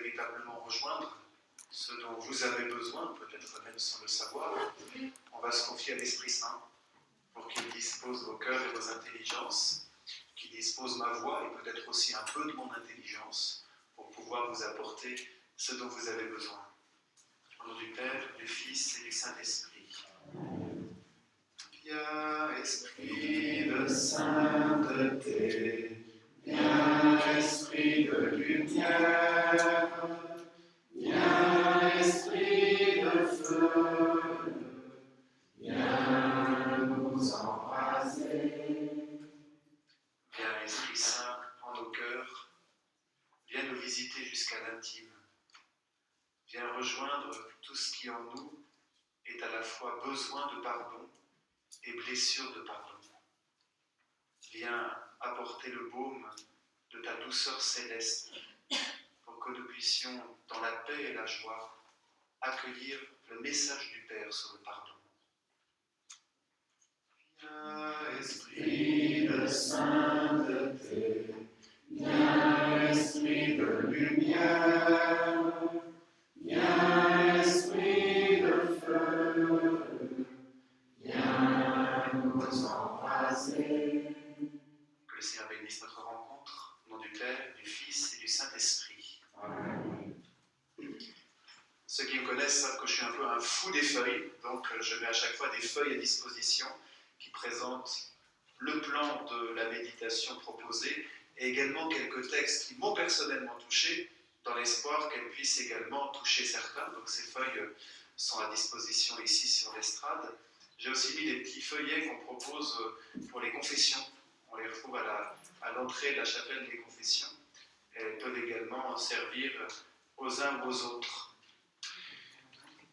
véritablement rejoindre ce dont vous avez besoin, peut-être même sans le savoir, on va se confier à l'Esprit Saint pour qu'il dispose vos cœurs et vos intelligences, qu'il dispose ma voix et peut-être aussi un peu de mon intelligence pour pouvoir vous apporter ce dont vous avez besoin. Au nom du Père, du Fils et du Saint-Esprit. Viens, Esprit de sainteté, viens, Esprit de lumière, viens, Esprit de feu, viens nous embraser. Viens, Esprit Saint, en nos cœurs, viens nous visiter jusqu'à l'intime. Viens rejoindre tout ce qui en nous est à la fois besoin de pardon et blessure de pardon. Viens apporter le baume de ta douceur céleste pour que nous puissions, dans la paix et la joie, accueillir le message du Père sur le pardon. Viens, Esprit de sainteté, viens, Esprit de lumière, viens, Esprit de feu, viens nous embraser. Que le Seigneur bénisse notre rencontre, au nom du Père, du Fils et du Saint-Esprit. Amen. Ceux qui me connaissent savent que je suis un peu un fou des feuilles, donc je mets à chaque fois des feuilles à disposition qui présentent le plan de la méditation proposée et également quelques textes qui m'ont personnellement touché, dans l'espoir qu'elles puissent également toucher certains. Donc ces feuilles sont à disposition ici sur l'estrade. J'ai aussi mis des petits feuillets qu'on propose pour les confessions. On les retrouve à l'entrée de la chapelle des confessions. Elles peuvent également servir aux uns ou aux autres.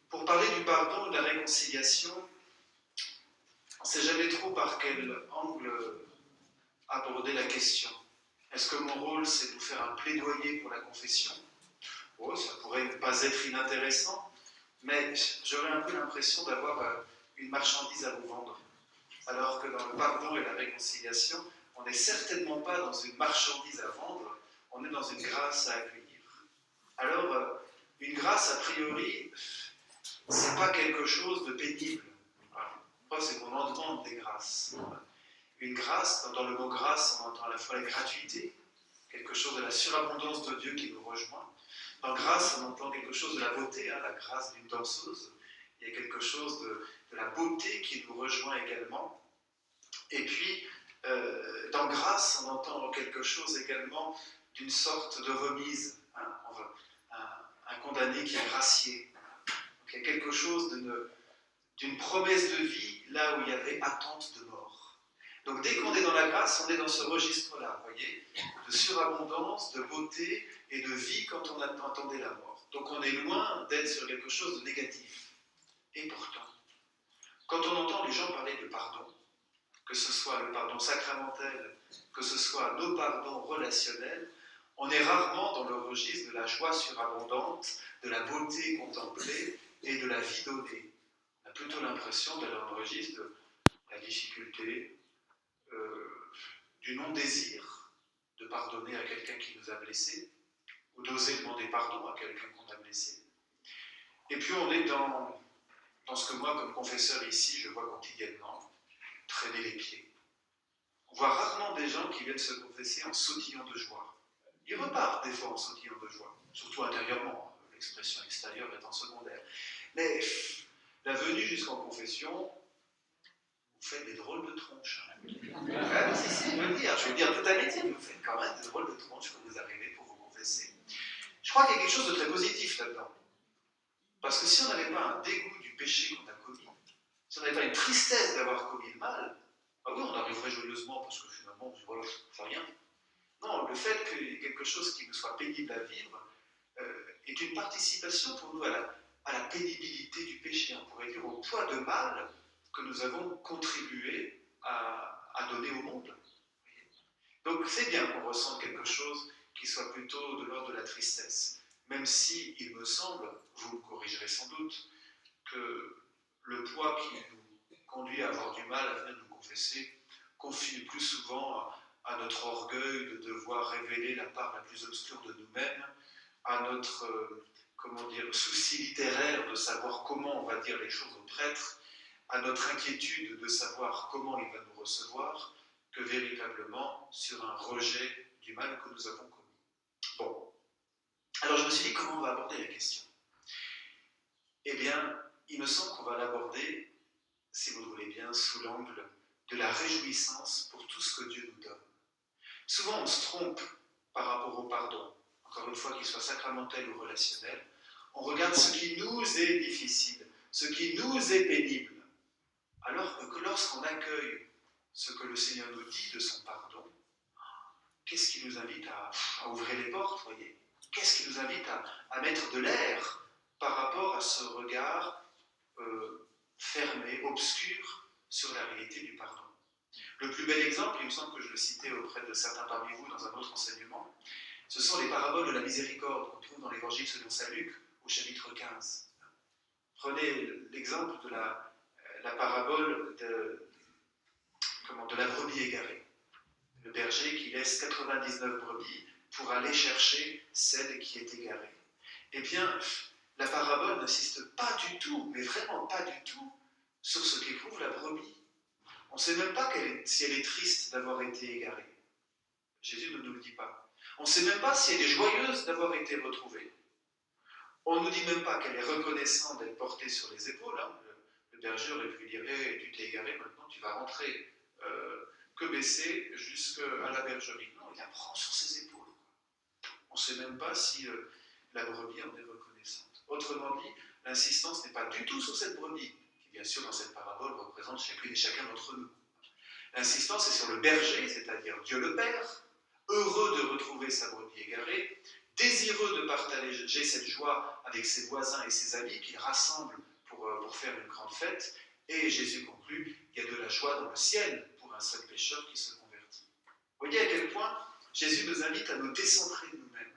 Pour parler du pardon et de la réconciliation, on ne sait jamais trop par quel angle aborder la question. Est-ce que mon rôle, c'est de vous faire un plaidoyer pour la confession ? Oh, ça pourrait ne pas être inintéressant, mais j'aurais un peu l'impression d'avoir une marchandise à vous vendre. Alors que dans le pardon et la réconciliation, on n'est certainement pas dans une marchandise à vendre, on est dans une grâce à accueillir. Alors, une grâce, a priori, c'est pas quelque chose de pénible. Voilà. C'est qu'on en demande des grâces. Une grâce, dans le mot grâce, on entend à la fois la gratuité, quelque chose de la surabondance de Dieu qui nous rejoint. Dans grâce, on entend quelque chose de la beauté, la grâce d'une danseuse. Il y a quelque chose de la beauté qui nous rejoint également. Et puis, dans grâce, on entend quelque chose également d'une sorte de remise, un condamné qui est gracié. Donc, il y a quelque chose d'une promesse de vie là où il y avait attente de mort. Donc dès qu'on est dans la grâce, on est dans ce registre-là, vous voyez, de surabondance, de beauté et de vie quand on attendait la mort. Donc on est loin d'être sur quelque chose de négatif. Et pourtant, quand on entend les gens parler de pardon, que ce soit le pardon sacramentel, que ce soit nos pardons relationnels, on est rarement dans le registre de la joie surabondante, de la beauté contemplée et de la vie donnée. On a plutôt l'impression d'être dans le registre de la difficulté, du non-désir de pardonner à quelqu'un qui nous a blessés, ou d'oser demander pardon à quelqu'un qu'on a blessé. Et puis on est dans ce que moi, comme confesseur ici, je vois quotidiennement, traîner les pieds. On voit rarement des gens qui viennent se confesser en sautillant de joie. Ils repartent des fois en sautillant de joie, surtout intérieurement, l'expression extérieure étant secondaire. Mais la venue jusqu'en confession, vous faites des drôles de tronches. Si, je veux le dire tout à l'éthique, vous faites quand même des drôles de tronches quand vous arrivez pour vous confesser. Je crois qu'il y a quelque chose de très positif là-dedans. Parce que si on n'avait pas un dégoût du péché qu'on a commis, si on n'avait pas une tristesse d'avoir commis le mal, ah oui, on arriverait joyeusement parce que finalement, voilà, ça fait rien. Non, le fait qu'il y ait quelque chose qui nous soit pénible à vivre est une participation pour nous à la pénibilité du péché. On pourrait dire au poids de mal que nous avons contribué à donner au monde. Donc c'est bien qu'on ressente quelque chose qui soit plutôt de l'ordre de la tristesse. Même si, il me semble, vous me corrigerez sans doute, que le poids qui nous conduit à avoir du mal à venir nous confesser confie le plus souvent à notre orgueil de devoir révéler la part la plus obscure de nous-mêmes, à notre souci littéraire de savoir comment on va dire les choses au prêtre, à notre inquiétude de savoir comment il va nous recevoir, que véritablement sur un rejet du mal que nous avons commis. Bon, alors je me suis dit comment on va aborder la question. Eh bien, il me semble qu'on va l'aborder, si vous le voulez bien, sous l'angle de la réjouissance pour tout ce que Dieu nous donne. Souvent, on se trompe par rapport au pardon, encore une fois, qu'il soit sacramentel ou relationnel. On regarde ce qui nous est difficile, ce qui nous est pénible. Alors que lorsqu'on accueille ce que le Seigneur nous dit de son pardon, qu'est-ce qui nous invite à ouvrir les portes, voyez ? Qu'est-ce qui nous invite à mettre de l'air par rapport à ce regard fermé, obscur sur la réalité du pardon ? Le plus bel exemple, il me semble que je le citais auprès de certains parmi vous dans un autre enseignement, ce sont les paraboles de la miséricorde qu'on trouve dans l'évangile selon saint Luc au chapitre 15. Prenez l'exemple de la parabole de la brebis égarée. Le berger qui laisse 99 brebis pour aller chercher celle qui est égarée. Eh bien, la parabole n'insiste pas du tout, mais vraiment pas du tout, sur ce qu'éprouve la brebis. On ne sait même pas si elle est triste d'avoir été égarée. Jésus ne nous le dit pas. On ne sait même pas si elle est joyeuse d'avoir été retrouvée. On ne nous dit même pas qu'elle est reconnaissante d'être portée sur les épaules. Hein. Le berger aurait pu lui dire hey, tu t'es égaré, maintenant tu vas rentrer que baissé jusqu'à la bergerie. Non, il la prend sur ses épaules. On ne sait même pas si la brebis en est reconnaissante. Autrement dit, l'insistance n'est pas du tout sur cette brebis, qui bien sûr dans cette parabole représente chacune et chacun d'entre nous. L'insistance est sur le berger, c'est-à-dire Dieu le Père, heureux de retrouver sa brebis égarée, désireux de partager cette joie avec ses voisins et ses amis qu'il rassemble pour faire une grande fête. Et Jésus conclut, il y a de la joie dans le ciel pour un seul pécheur qui se convertit. Vous voyez à quel point Jésus nous invite à nous décentrer de nous-mêmes,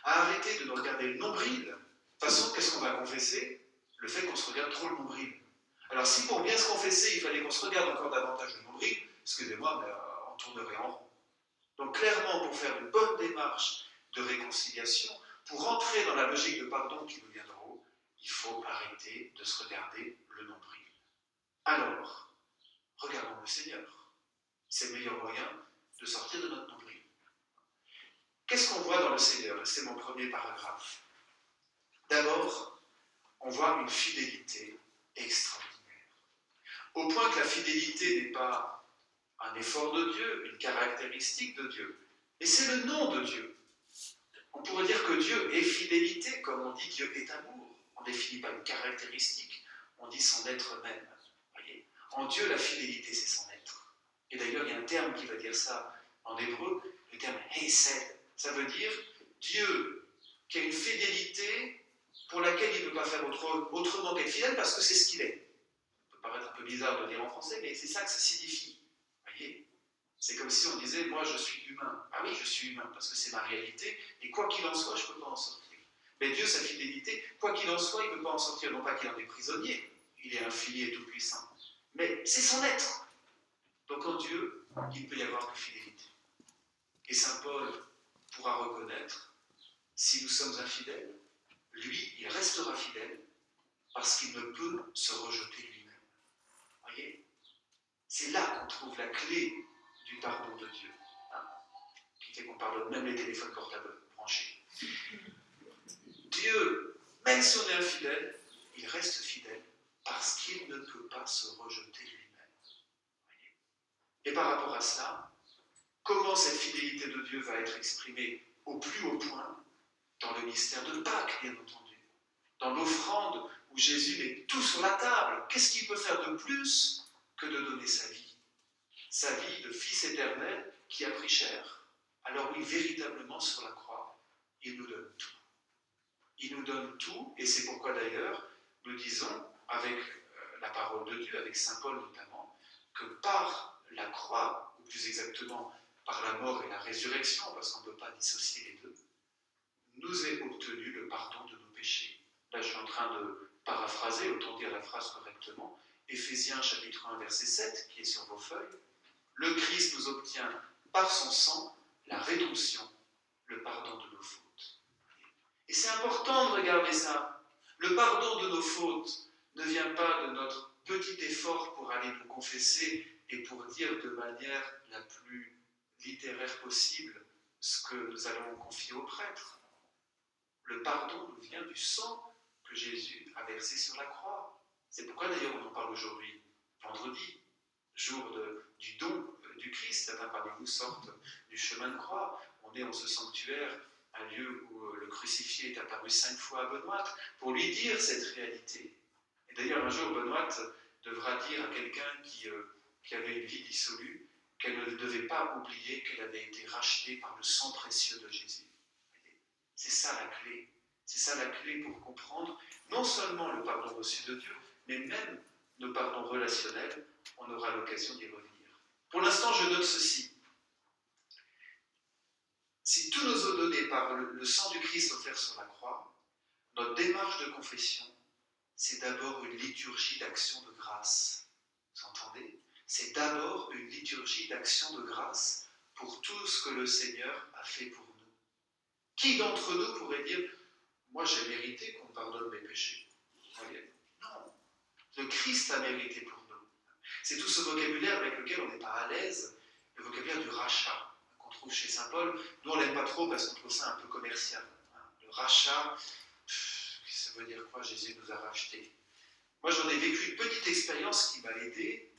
à arrêter de nous regarder le nombril. De toute façon, qu'est-ce qu'on va confesser ? Le fait qu'on se regarde trop le nombril. Alors si pour bien se confesser, il fallait qu'on se regarde encore davantage le nombril, excusez-moi, mais on tournerait en rond. Donc clairement, pour faire une bonne démarche de réconciliation, pour entrer dans la logique de pardon qui nous vient d'en haut, il faut arrêter de se regarder le nombril. Alors, regardons le Seigneur. C'est le meilleur moyen de sortir de notre nombril. Qu'est-ce qu'on voit dans le Seigneur ? C'est mon premier paragraphe. D'abord, on voit une fidélité extraordinaire. Au point que la fidélité n'est pas un effort de Dieu, une caractéristique de Dieu, mais c'est le nom de Dieu. On pourrait dire que Dieu est fidélité, comme on dit Dieu est amour. On ne définit pas une caractéristique, on dit son être même. Voyez ? En Dieu, la fidélité, c'est son être. Et d'ailleurs, il y a un terme qui va dire ça en hébreu, le terme hesed. Ça veut dire Dieu qui a une fidélité pour laquelle il ne peut pas faire autrement qu'être fidèle parce que c'est ce qu'il est. Ça peut paraître un peu bizarre de dire en français, mais c'est ça que ça signifie. Voyez ? C'est comme si on disait, moi je suis humain. Ah oui, je suis humain, parce que c'est ma réalité, et quoi qu'il en soit, je ne peux pas en sortir. Mais Dieu, sa fidélité, quoi qu'il en soit, il ne peut pas en sortir. Non pas qu'il en est prisonnier, il est infini et tout-puissant, mais c'est son être. Donc en Dieu, il ne peut y avoir que fidélité. Et saint Paul pourra reconnaître, si nous sommes infidèles, lui, il restera fidèle, parce qu'il ne peut se rejeter lui-même. Voyez ? C'est là qu'on trouve la clé du pardon de Dieu, hein, qui fait qu'on pardonne même les téléphones portables branchés. Dieu, même si on est infidèle, il reste fidèle parce qu'il ne peut pas se rejeter lui-même. Voyez ? Et par rapport à cela, comment cette fidélité de Dieu va être exprimée au plus haut point ? Dans le mystère de Pâques, bien entendu. Dans l'offrande où Jésus met tout sur la table. Qu'est-ce qu'il peut faire de plus que de donner sa vie ? Sa vie de Fils éternel qui a pris chair. Alors oui, véritablement sur la croix, il nous donne tout. Il nous donne tout, et c'est pourquoi d'ailleurs, nous disons, avec la parole de Dieu, avec saint Paul notamment, que par la croix, ou plus exactement par la mort et la résurrection, parce qu'on ne peut pas dissocier les deux, nous est obtenu le pardon de nos péchés. Là, je suis en train de paraphraser, autant dire la phrase correctement, Éphésiens chapitre 1, verset 7, qui est sur vos feuilles. Le Christ nous obtient, par son sang, la rédemption, le pardon de nos fautes. Et Et c'est important de regarder ça. Le pardon de nos fautes ne vient pas de notre petit effort pour aller nous confesser et pour dire de manière la plus littéraire possible ce que nous allons confier au prêtre. Le pardon nous vient du sang que Jésus a versé sur la croix. C'est pourquoi d'ailleurs on en parle aujourd'hui, vendredi, jour du don du Christ. Certains parmi vous sortent du chemin de croix. On est en ce sanctuaire, un lieu où le crucifié est apparu 5 fois à Benoît, pour lui dire cette réalité. Et d'ailleurs un jour Benoît devra dire à quelqu'un qui avait une vie dissolue qu'elle ne devait pas oublier qu'elle avait été rachetée par le sang précieux de Jésus. C'est ça la clé. C'est ça la clé pour comprendre non seulement le pardon reçu de Dieu, mais même nos pardons relationnels. On aura l'occasion d'y revenir. Pour l'instant, je note ceci. Si tout nous est donné par le sang du Christ offert sur la croix, notre démarche de confession, c'est d'abord une liturgie d'action de grâce. Vous entendez ? C'est d'abord une liturgie d'action de grâce pour tout ce que le Seigneur a fait pour nous. Qui d'entre nous pourrait dire « Moi, j'ai mérité qu'on me pardonne mes péchés ». Non, le Christ a mérité pour nous. C'est tout ce vocabulaire avec lequel on n'est pas à l'aise, le vocabulaire du rachat, qu'on trouve chez saint Paul. Nous, on n'aime pas trop parce qu'on trouve ça un peu commercial. Le rachat, ça veut dire quoi ? Jésus nous a rachetés. Moi, j'en ai vécu une petite expérience qui m'a aidé,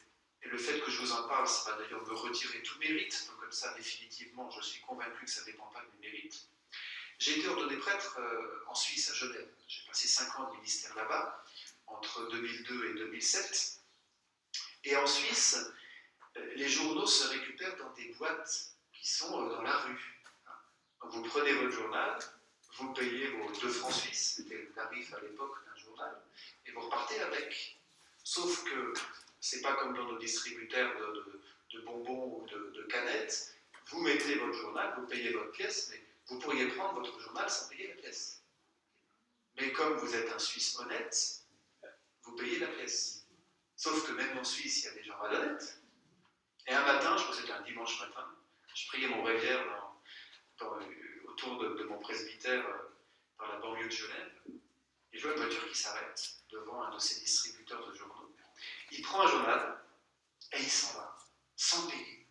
et le fait que je vous en parle, ça va d'ailleurs me retirer tout mérite, donc comme ça, définitivement, je suis convaincu que ça ne dépend pas de mes mérites. J'ai été ordonné prêtre en Suisse, à Genève. J'ai passé 5 ans de ministère là-bas, entre 2002 et 2007. Et en Suisse, les journaux se récupèrent dans des boîtes qui sont dans la rue. Donc vous prenez votre journal, vous payez vos 2 francs suisses, c'était le tarif à l'époque d'un journal, et vous repartez avec. Sauf que c'est pas comme dans nos distributeurs de bonbons ou de canettes. Vous mettez votre journal, vous payez votre pièce, mais vous pourriez prendre votre journal sans payer la pièce. Mais comme vous êtes un Suisse honnête, vous payez la pièce. Sauf que même en Suisse, il y a des gens malhonnêtes. Et un matin, je crois que c'était un dimanche matin, je priais mon bréviaire autour de mon presbytère dans la banlieue de Genève, et je vois une voiture qui s'arrête devant un de ces distributeurs de journaux. Il prend un journal et il s'en va, sans payer.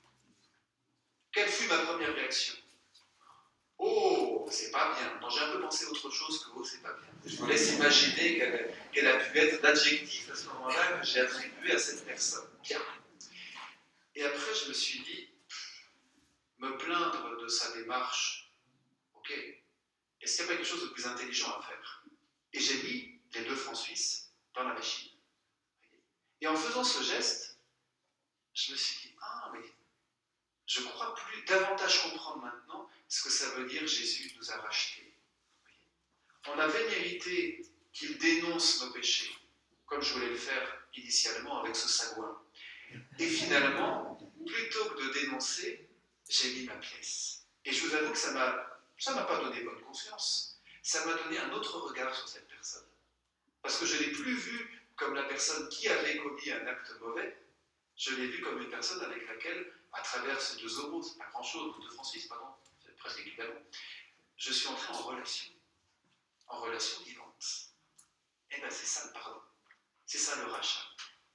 Quelle fut ma première réaction ? Oh, c'est pas bien. Non, j'ai un peu pensé autre chose que oh, c'est pas bien. Je vous laisse imaginer quel a pu être l'adjectif à ce moment-là que j'ai attribué à cette personne. Bien. Et après, je me suis dit, me plaindre de sa démarche, ok, est-ce qu'il n'y a pas quelque chose de plus intelligent à faire ? Et j'ai mis les 2 francs suisses dans la machine. Et en faisant ce geste, je me suis dit, ah, mais je crois davantage comprendre maintenant ce que ça veut dire Jésus nous a rachetés. On avait mérité qu'il dénonce nos péchés, comme je voulais le faire initialement avec ce sagouin. Et finalement, plutôt que de dénoncer, j'ai mis ma pièce. Et je vous avoue que ça m'a pas donné bonne conscience. Ça m'a donné un autre regard sur cette personne. Parce que je ne l'ai plus vue comme la personne qui avait commis un acte mauvais, je l'ai vue comme une personne avec laquelle, à travers ces 2 euros, c'est pas grand-chose, 2 francs suisses, pardon, c'est presque équivalent, je suis entré en relation vivante. Et bien c'est ça le pardon, c'est ça le rachat,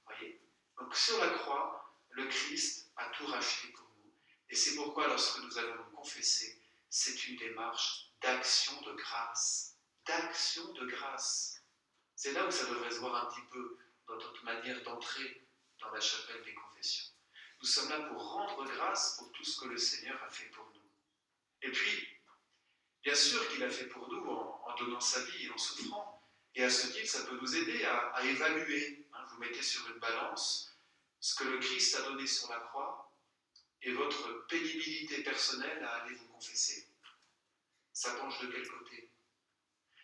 voyez. Donc sur la croix, le Christ a tout racheté pour nous. Et c'est pourquoi lorsque nous allons nous confesser, c'est une démarche d'action de grâce. D'action de grâce. C'est là où ça devrait se voir un petit peu dans notre manière d'entrer dans la chapelle des confessions. Nous sommes là pour rendre grâce pour tout ce que le Seigneur a fait pour nous. Et puis, bien sûr qu'il a fait pour nous en donnant sa vie et en souffrant. Et à ce titre, ça peut nous aider à évaluer. Vous mettez sur une balance ce que le Christ a donné sur la croix et votre pénibilité personnelle à aller vous confesser. Ça penche de quel côté ?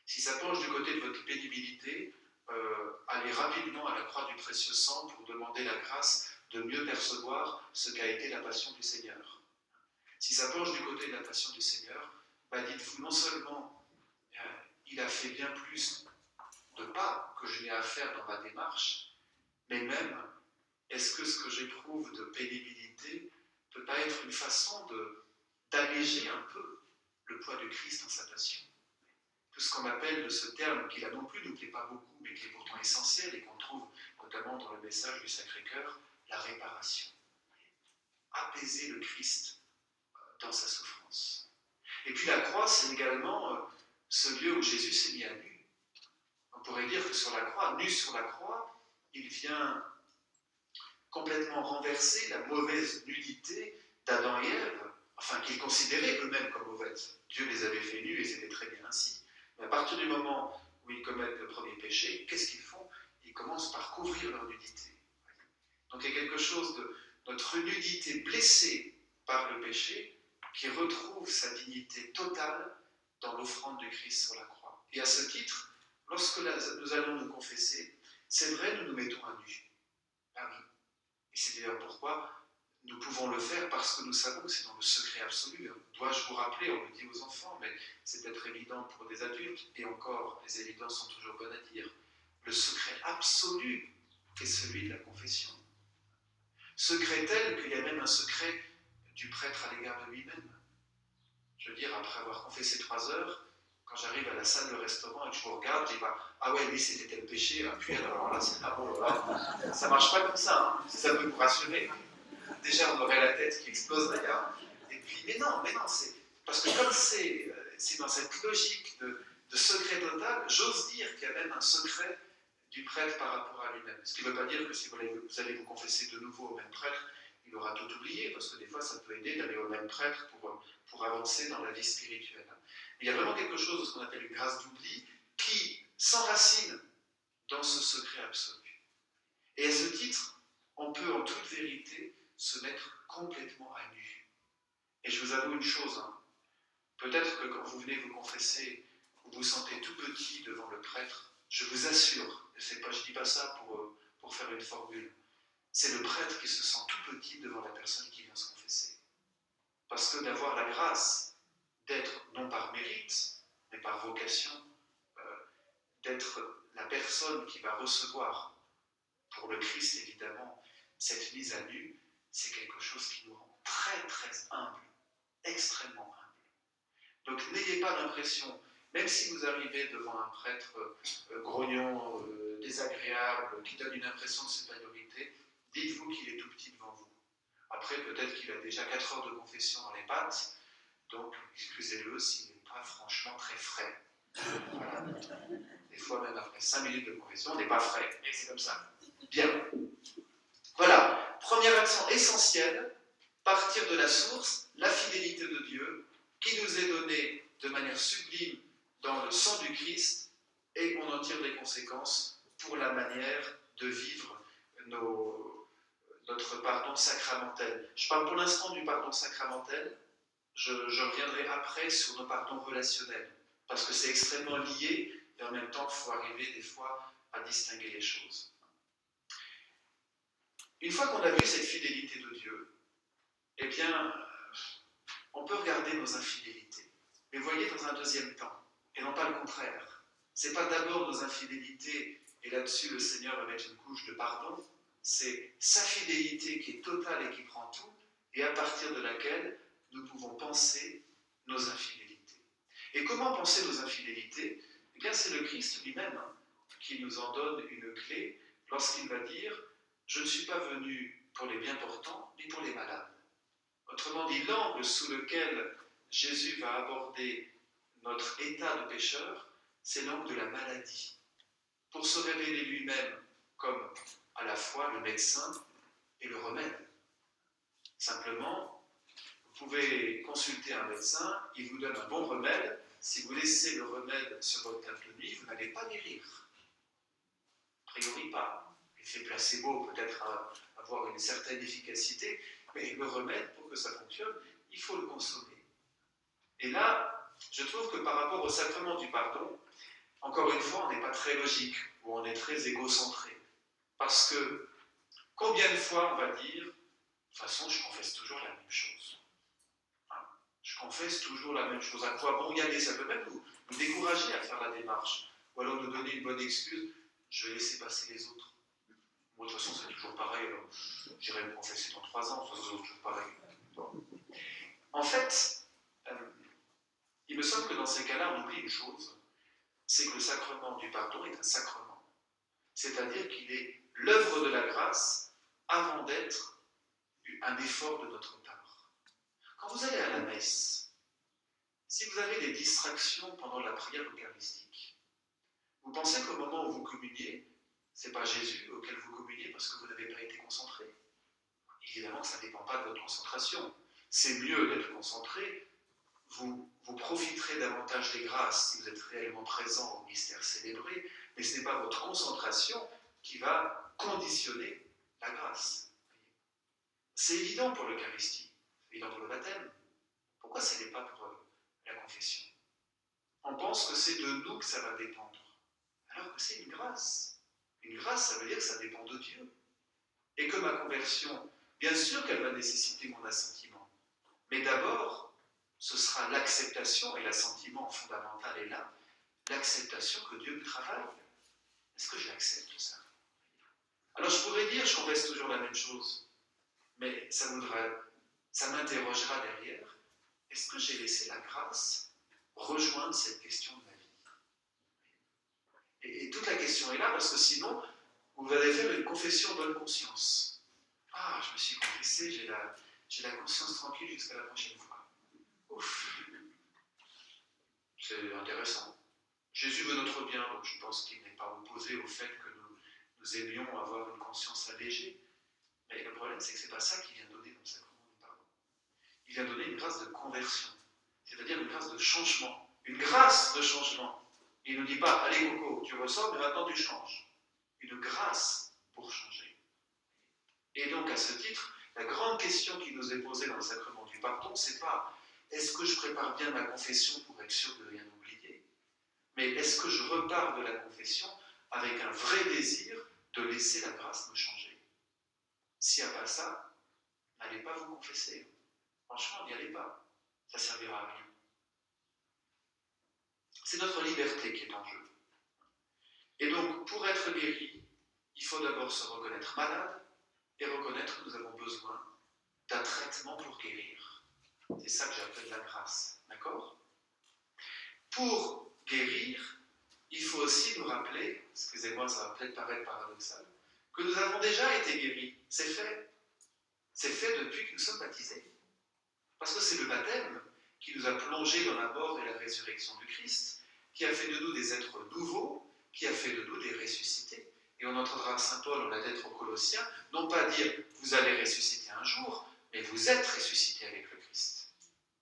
Si ça penche du côté de votre pénibilité, allez rapidement à la croix du précieux sang pour demander la grâce de mieux percevoir ce qu'a été la passion du Seigneur. Si ça penche du côté de la passion du Seigneur, dites-vous non seulement il a fait bien plus de pas que je n'ai à faire dans ma démarche, mais même est-ce que ce que j'éprouve de pénibilité ne peut pas être une façon d'alléger un peu le poids du Christ dans sa passion ? tout ce qu'on appelle de ce terme qui là non plus ne plaît pas beaucoup, mais qui est pourtant essentiel et qu'on trouve notamment dans le message du Sacré-Cœur, la réparation. Apaiser le Christ dans sa souffrance. Et puis la croix, c'est également ce lieu où Jésus s'est mis à nu. On pourrait dire que sur la croix, nu sur la croix, il vient complètement renverser la mauvaise nudité d'Adam et Ève, enfin qu'ils considéraient eux-mêmes comme mauvaises. Dieu les avait fait nus et c'était très bien ainsi. Mais à partir du moment où ils commettent le premier péché, qu'est-ce qu'ils font? Ils commencent par couvrir leur nudité. Donc il y a quelque chose de notre nudité blessée par le péché qui retrouve sa dignité totale dans l'offrande du Christ sur la croix. Et à ce titre, lorsque nous allons nous confesser, c'est vrai, nous nous mettons à nu. Ah oui. Et c'est d'ailleurs pourquoi nous pouvons le faire, parce que nous savons que c'est dans le secret absolu. Dois-je vous rappeler, on le dit aux enfants, mais c'est peut-être évident pour des adultes, et encore, les évidences sont toujours bonnes à dire. Le secret absolu est celui de la confession. Secret tel qu'il y a même un secret du prêtre à l'égard de lui-même. Je veux dire, après avoir confessé 3 heures, quand j'arrive à la salle de restaurant et que je vous regarde, je dis pas « Ah ouais, lui c'était tel péché, puis alors là, c'est pas bon, là. » Ça marche pas comme ça, hein, si ça peut vous rassurer. Déjà, on aurait la tête qui exploserait. Hein. Et puis, mais non, c'est... Parce que comme c'est dans cette logique de secret total, j'ose dire qu'il y a même un secret du prêtre par rapport à lui-même. Ce qui ne veut pas dire que si vous allez vous confesser de nouveau au même prêtre, il aura tout oublié, parce que des fois, ça peut aider d'aller au même prêtre pour avancer dans la vie spirituelle. Mais il y a vraiment quelque chose de ce qu'on appelle une grâce d'oubli qui s'enracine dans ce secret absolu. Et à ce titre, on peut en toute vérité se mettre complètement à nu. Et je vous avoue une chose, hein, peut-être que quand vous venez vous confesser, vous vous sentez tout petit devant le prêtre, je vous assure, je ne dis pas ça pour faire une formule, c'est le prêtre qui se sent tout petit devant la personne qui vient se confesser. Parce que d'avoir la grâce d'être, non par mérite, mais par vocation, d'être la personne qui va recevoir, pour le Christ évidemment, cette mise à nu, c'est quelque chose qui nous rend très très humble, extrêmement humble. Donc n'ayez pas l'impression, même si vous arrivez devant un prêtre grognon, désagréable, qui donne une impression de supériorité, dites-vous qu'il est tout petit devant vous. Après, peut-être qu'il a déjà 4 heures de confession dans les pattes, donc excusez-le s'il n'est pas franchement très frais. Voilà. Des fois, même après 5 minutes de confession, on n'est pas frais, mais c'est comme ça. Bien. Voilà, premier accent essentiel, partir de la source, la fidélité de Dieu, qui nous est donnée de manière sublime dans le sang du Christ, et on en tire des conséquences pour la manière de vivre notre pardon sacramentel. Je parle pour l'instant du pardon sacramentel, je reviendrai après sur nos pardons relationnels, parce que c'est extrêmement lié, et en même temps, il faut arriver des fois à distinguer les choses. Une fois qu'on a vu cette fidélité de Dieu, eh bien, on peut regarder nos infidélités. Mais voyez, dans un deuxième temps, et non pas le contraire. Ce n'est pas d'abord nos infidélités, et là-dessus le Seigneur va mettre une couche de pardon, c'est sa fidélité qui est totale et qui prend tout, et à partir de laquelle nous pouvons penser nos infidélités. Et comment penser nos infidélités? Eh bien, c'est le Christ lui-même qui nous en donne une clé lorsqu'il va dire « Je ne suis pas venu pour les bien portants, mais pour les malades ». Autrement dit, l'angle sous lequel Jésus va aborder notre état de pécheur, c'est l'angle de la maladie. Pour se révéler lui-même comme à la fois le médecin et le remède. Simplement, vous pouvez consulter un médecin, il vous donne un bon remède. Si vous laissez le remède sur votre table de nuit, vous n'allez pas guérir. A priori pas. L'effet placebo peut-être avoir une certaine efficacité, mais le remède, pour que ça fonctionne, il faut le consommer. Et là, je trouve que par rapport au sacrement du pardon, encore une fois, on n'est pas très logique, ou on est très égocentré. Parce que, combien de fois on va dire, de toute façon, je confesse toujours la même chose. Je confesse toujours la même chose. À quoi bon y aller? Ça peut même nous décourager à faire la démarche. Ou alors nous donner une bonne excuse, je vais laisser passer les autres. Moi, de toute façon, c'est toujours pareil. Alors, j'irai me confesser dans 3 ans, c'est toujours pareil. Bon. En fait, il me semble que dans ces cas-là, on oublie une chose, c'est que le sacrement du pardon est un sacrement. C'est-à-dire qu'il est l'œuvre de la grâce avant d'être un effort de notre part. Quand vous allez à la messe, si vous avez des distractions pendant la prière eucharistique, vous pensez qu'au moment où vous communiez, ce n'est pas Jésus auquel vous communiez parce que vous n'avez pas été concentré. Évidemment que ça ne dépend pas de votre concentration. C'est mieux d'être concentré. Vous profiterez davantage des grâces si vous êtes réellement présent au mystère célébré, mais ce n'est pas votre concentration qui va conditionner la grâce. C'est évident pour l'Eucharistie, c'est évident pour le baptême. Pourquoi ce n'est pas pour la confession? On pense que c'est de nous que ça va dépendre, alors que c'est une grâce. Une grâce, ça veut dire que ça dépend de Dieu. Et que ma conversion, bien sûr qu'elle va nécessiter mon assentiment, mais d'abord, ce sera l'acceptation, et l'assentiment fondamental est là, l'acceptation que Dieu travaille. Est-ce que j'accepte ça? Alors je pourrais dire, je confesse toujours la même chose, mais ça m'interrogera derrière, est-ce que j'ai laissé la grâce rejoindre cette question de ma vie? Et toute la question est là, parce que sinon, vous allez faire une confession en bonne conscience. Ah, je me suis confessé, j'ai la conscience tranquille jusqu'à la prochaine fois. Ouf, c'est intéressant. Jésus veut notre bien, donc je pense qu'il n'est pas opposé au fait que nous aimions avoir une conscience allégée. Mais le problème, c'est que ce n'est pas ça qu'il vient donner dans le sacrement du pardon. Il vient donner une grâce de conversion, c'est-à-dire une grâce de changement. Une grâce de changement. Il ne nous dit pas, allez Coco, tu ressors, mais maintenant tu changes. Une grâce pour changer. Et donc, à ce titre, la grande question qui nous est posée dans le sacrement du pardon, c'est pas est-ce que je prépare bien ma confession pour être sûr de rien oublier, mais est-ce que je repars de la confession avec un vrai désir de laisser la grâce me changer? S'il n'y a pas ça, n'allez pas vous confesser. Franchement, n'y allez pas. Ça ne servira à rien. C'est notre liberté qui est en jeu. Et donc, pour être guéri, il faut d'abord se reconnaître malade et reconnaître que nous avons besoin d'un traitement pour guérir. C'est ça que j'appelle la grâce. D'accord? Pour guérir, il faut aussi nous rappeler, excusez-moi, ça va peut-être paraître paradoxal, que nous avons déjà été guéris. C'est fait. C'est fait depuis que nous sommes baptisés. Parce que c'est le baptême qui nous a plongés dans la mort et la résurrection du Christ, qui a fait de nous des êtres nouveaux, qui a fait de nous des ressuscités. Et on entendra Saint Paul dans la lettre aux Colossiens, non pas dire « vous allez ressusciter un jour », mais « vous êtes ressuscités avec le Christ ».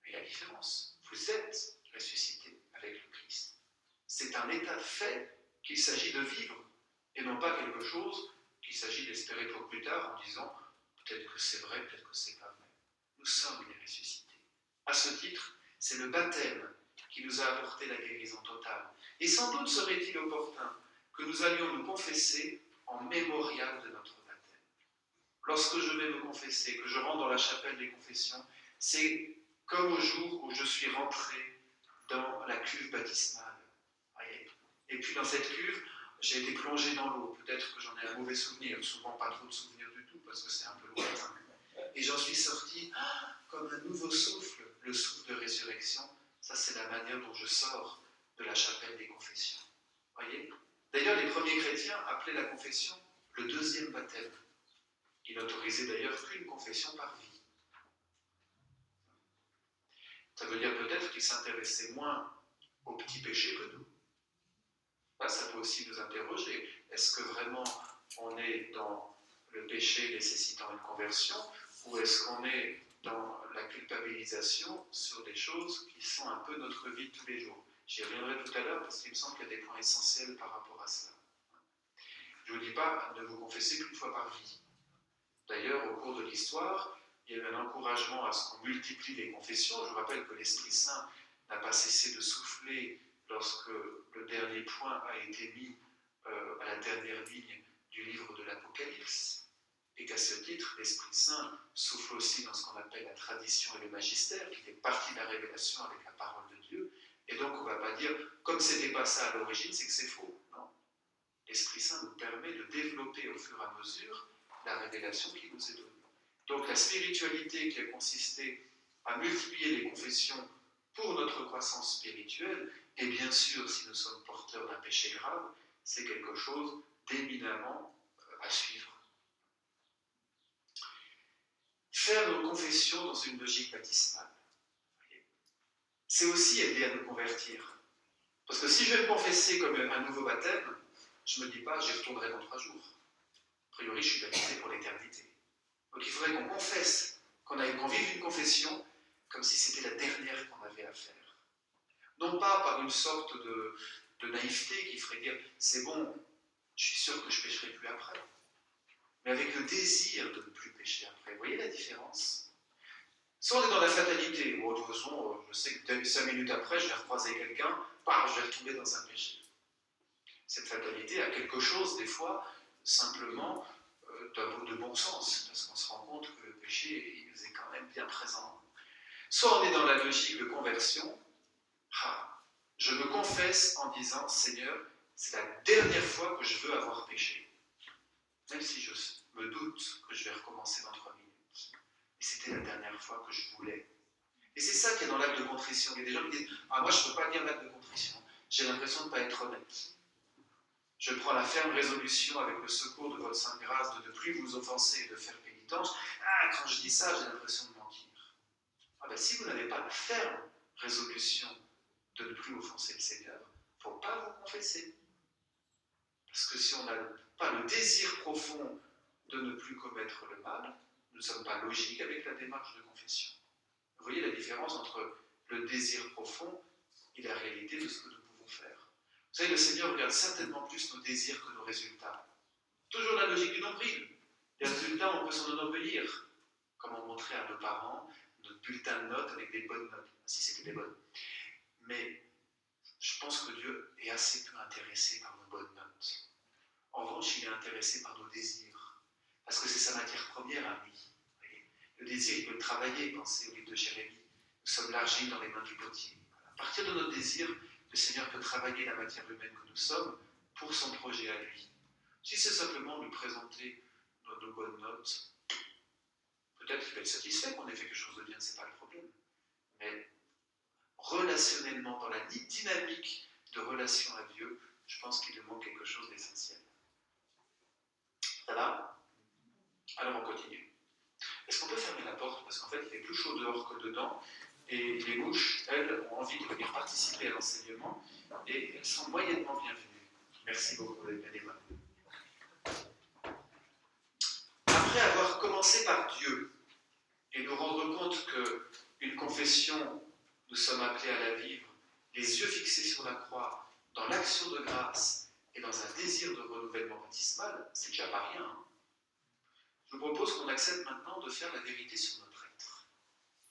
Il y a la différence. Vous êtes ressuscités avec le Christ. C'est un état de fait qu'il s'agit de vivre, et non pas quelque chose qu'il s'agit d'espérer pour plus tard en disant « peut-être que c'est vrai, peut-être que c'est pas vrai ». Nous sommes les ressuscités. À ce titre, c'est le baptême qui nous a apporté la guérison totale. Et sans doute serait-il opportun que nous allions nous confesser en mémorial de notre baptême. Lorsque je vais me confesser, que je rentre dans la chapelle des confessions, c'est comme au jour où je suis rentré dans la cuve baptismale. Et puis dans cette cuve, j'ai été plongé dans l'eau. Peut-être que j'en ai un mauvais souvenir, souvent pas trop de souvenirs du tout, parce que c'est un peu lointain. Et j'en suis sorti comme un nouveau souffle, le souffle de résurrection. Ça, c'est la manière dont je sors de la chapelle des confessions. Voyez? D'ailleurs, les premiers chrétiens appelaient la confession le deuxième baptême. Ils n'autorisaient d'ailleurs qu'une confession par vie. Ça veut dire peut-être qu'ils s'intéressaient moins aux petits péchés que nous. Là, ça peut aussi nous interroger. Est-ce que vraiment on est dans le péché nécessitant une conversion, ou est-ce qu'on est dans la culpabilisation sur des choses qui sont un peu notre vie de tous les jours? J'y reviendrai tout à l'heure parce qu'il me semble qu'il y a des points essentiels par rapport à cela. Je ne vous dis pas de vous confesser qu'une fois par vie. D'ailleurs, au cours de l'histoire, il y a eu un encouragement à ce qu'on multiplie les confessions. Je vous rappelle que l'Esprit Saint n'a pas cessé de souffler lorsque le dernier point a été mis à la dernière ligne du livre de l'Apocalypse, et qu'à ce titre, l'Esprit Saint souffle aussi dans ce qu'on appelle la tradition et le magistère, qui fait partie de la révélation avec la parole de Dieu, et donc on ne va pas dire, comme ce n'était pas ça à l'origine, c'est que c'est faux. Non. L'Esprit Saint nous permet de développer au fur et à mesure la révélation qui nous est donnée. Donc la spiritualité qui a consisté à multiplier les confessions pour notre croissance spirituelle Et bien sûr, si nous sommes porteurs d'un péché grave, c'est quelque chose d'éminemment à suivre. Faire nos confessions dans une logique baptismale, c'est aussi aider à nous convertir. Parce que si je vais me confesser comme un nouveau baptême, je ne me dis pas j'y retournerai dans 3 jours. A priori, je suis baptisé pour l'éternité. Donc il faudrait qu'on confesse, qu'on vive une confession comme si c'était la dernière qu'on avait à faire. Non pas par une sorte de naïveté qui ferait dire c'est bon, je suis sûr que je ne pécherai plus après, mais avec le désir de ne plus pécher après. Vous voyez la différence? Soit on est dans la fatalité, bon, de toute façon, je sais que 5 minutes après, je vais recroiser quelqu'un, je vais retomber dans un péché. Cette fatalité a quelque chose, des fois, simplement de bon sens, parce qu'on se rend compte que le péché il nous est quand même bien présent. Soit on est dans la logique de conversion, je me confesse en disant, Seigneur, c'est la dernière fois que je veux avoir péché. Même si je me doute que je vais recommencer dans 3 minutes. Et c'était la dernière fois que je voulais. Et c'est ça qui est dans l'acte de contrition. Il y a des gens qui disent, moi je ne peux pas dire l'acte de contrition. J'ai l'impression de ne pas être honnête. Je prends la ferme résolution avec le secours de votre Sainte Grâce de ne plus vous offenser et de faire pénitence. Quand je dis ça, j'ai l'impression de mentir. Si vous n'avez pas la ferme résolution de ne plus offenser le Seigneur, il ne faut pas vous confesser. Parce que si on n'a pas le désir profond de ne plus commettre le mal, nous ne sommes pas logiques avec la démarche de confession. Vous voyez la différence entre le désir profond et la réalité de ce que nous pouvons faire. Vous savez, le Seigneur regarde certainement plus nos désirs que nos résultats. Toujours la logique du nombril. Les résultats, on peut s'en enorgueillir. Comme on montrait à nos parents notre bulletin de notes avec des bonnes notes, si c'était des bonnes. Mais je pense que Dieu est assez peu intéressé par nos bonnes notes. En revanche, il est intéressé par nos désirs. Parce que c'est sa matière première à lui. Le désir, il peut le travailler, pensez au livre de Jérémie. Nous sommes l'argile dans les mains du potier. À partir de notre désir, le Seigneur peut travailler la matière humaine que nous sommes pour son projet à lui. Si c'est simplement lui présenter nos bonnes notes, peut-être qu'il va être satisfait qu'on ait fait quelque chose de bien, ce n'est pas le problème. Mais relationnellement, dans la dynamique de relation à Dieu, je pense qu'il nous manque quelque chose d'essentiel. Ça va? Alors on continue. Est-ce qu'on peut fermer la porte? Parce qu'en fait, il fait plus chaud dehors que dedans. Et les mouches, elles, ont envie de venir participer à l'enseignement. Et elles sont moyennement bienvenues. Merci beaucoup d'être bien aimable. Après avoir commencé par Dieu, et nous rendre compte qu'une confession, nous sommes appelés à la vivre, les yeux fixés sur la croix, dans l'action de grâce et dans un désir de renouvellement baptismal, c'est déjà pas rien. Hein. Je vous propose qu'on accepte maintenant de faire la vérité sur notre être.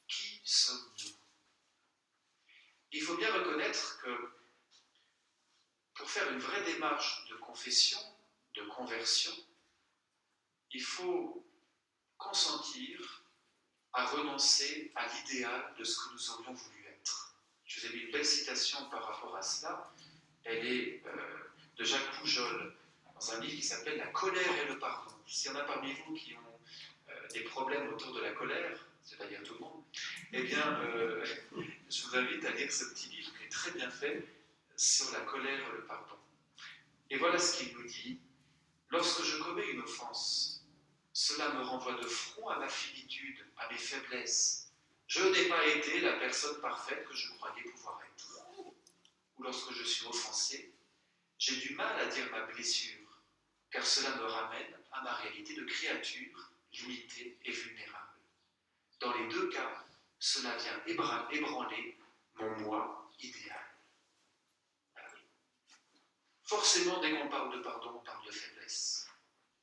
Qui sommes-nous? Il faut bien reconnaître que pour faire une vraie démarche de confession, de conversion, il faut consentir à renoncer à l'idéal de ce que nous aurions voulu être. Je vous ai mis une belle citation par rapport à cela. Elle est de Jacques Poujol, dans un livre qui s'appelle « La colère et le pardon ». S'il y en a parmi vous qui ont des problèmes autour de la colère, c'est-à-dire tout le monde, eh bien, je vous invite à lire ce petit livre qui est très bien fait sur la colère et le pardon. Et voilà ce qu'il nous dit. « Lorsque je commets une offense, cela me renvoie de front à ma finitude, à mes faiblesses. Je n'ai pas été la personne parfaite que je croyais pouvoir être. Ou lorsque je suis offensé, j'ai du mal à dire ma blessure, car cela me ramène à ma réalité de créature limitée et vulnérable. Dans les deux cas, cela vient ébranler mon moi idéal. » Forcément, dès qu'on parle de pardon, on parle de faiblesse.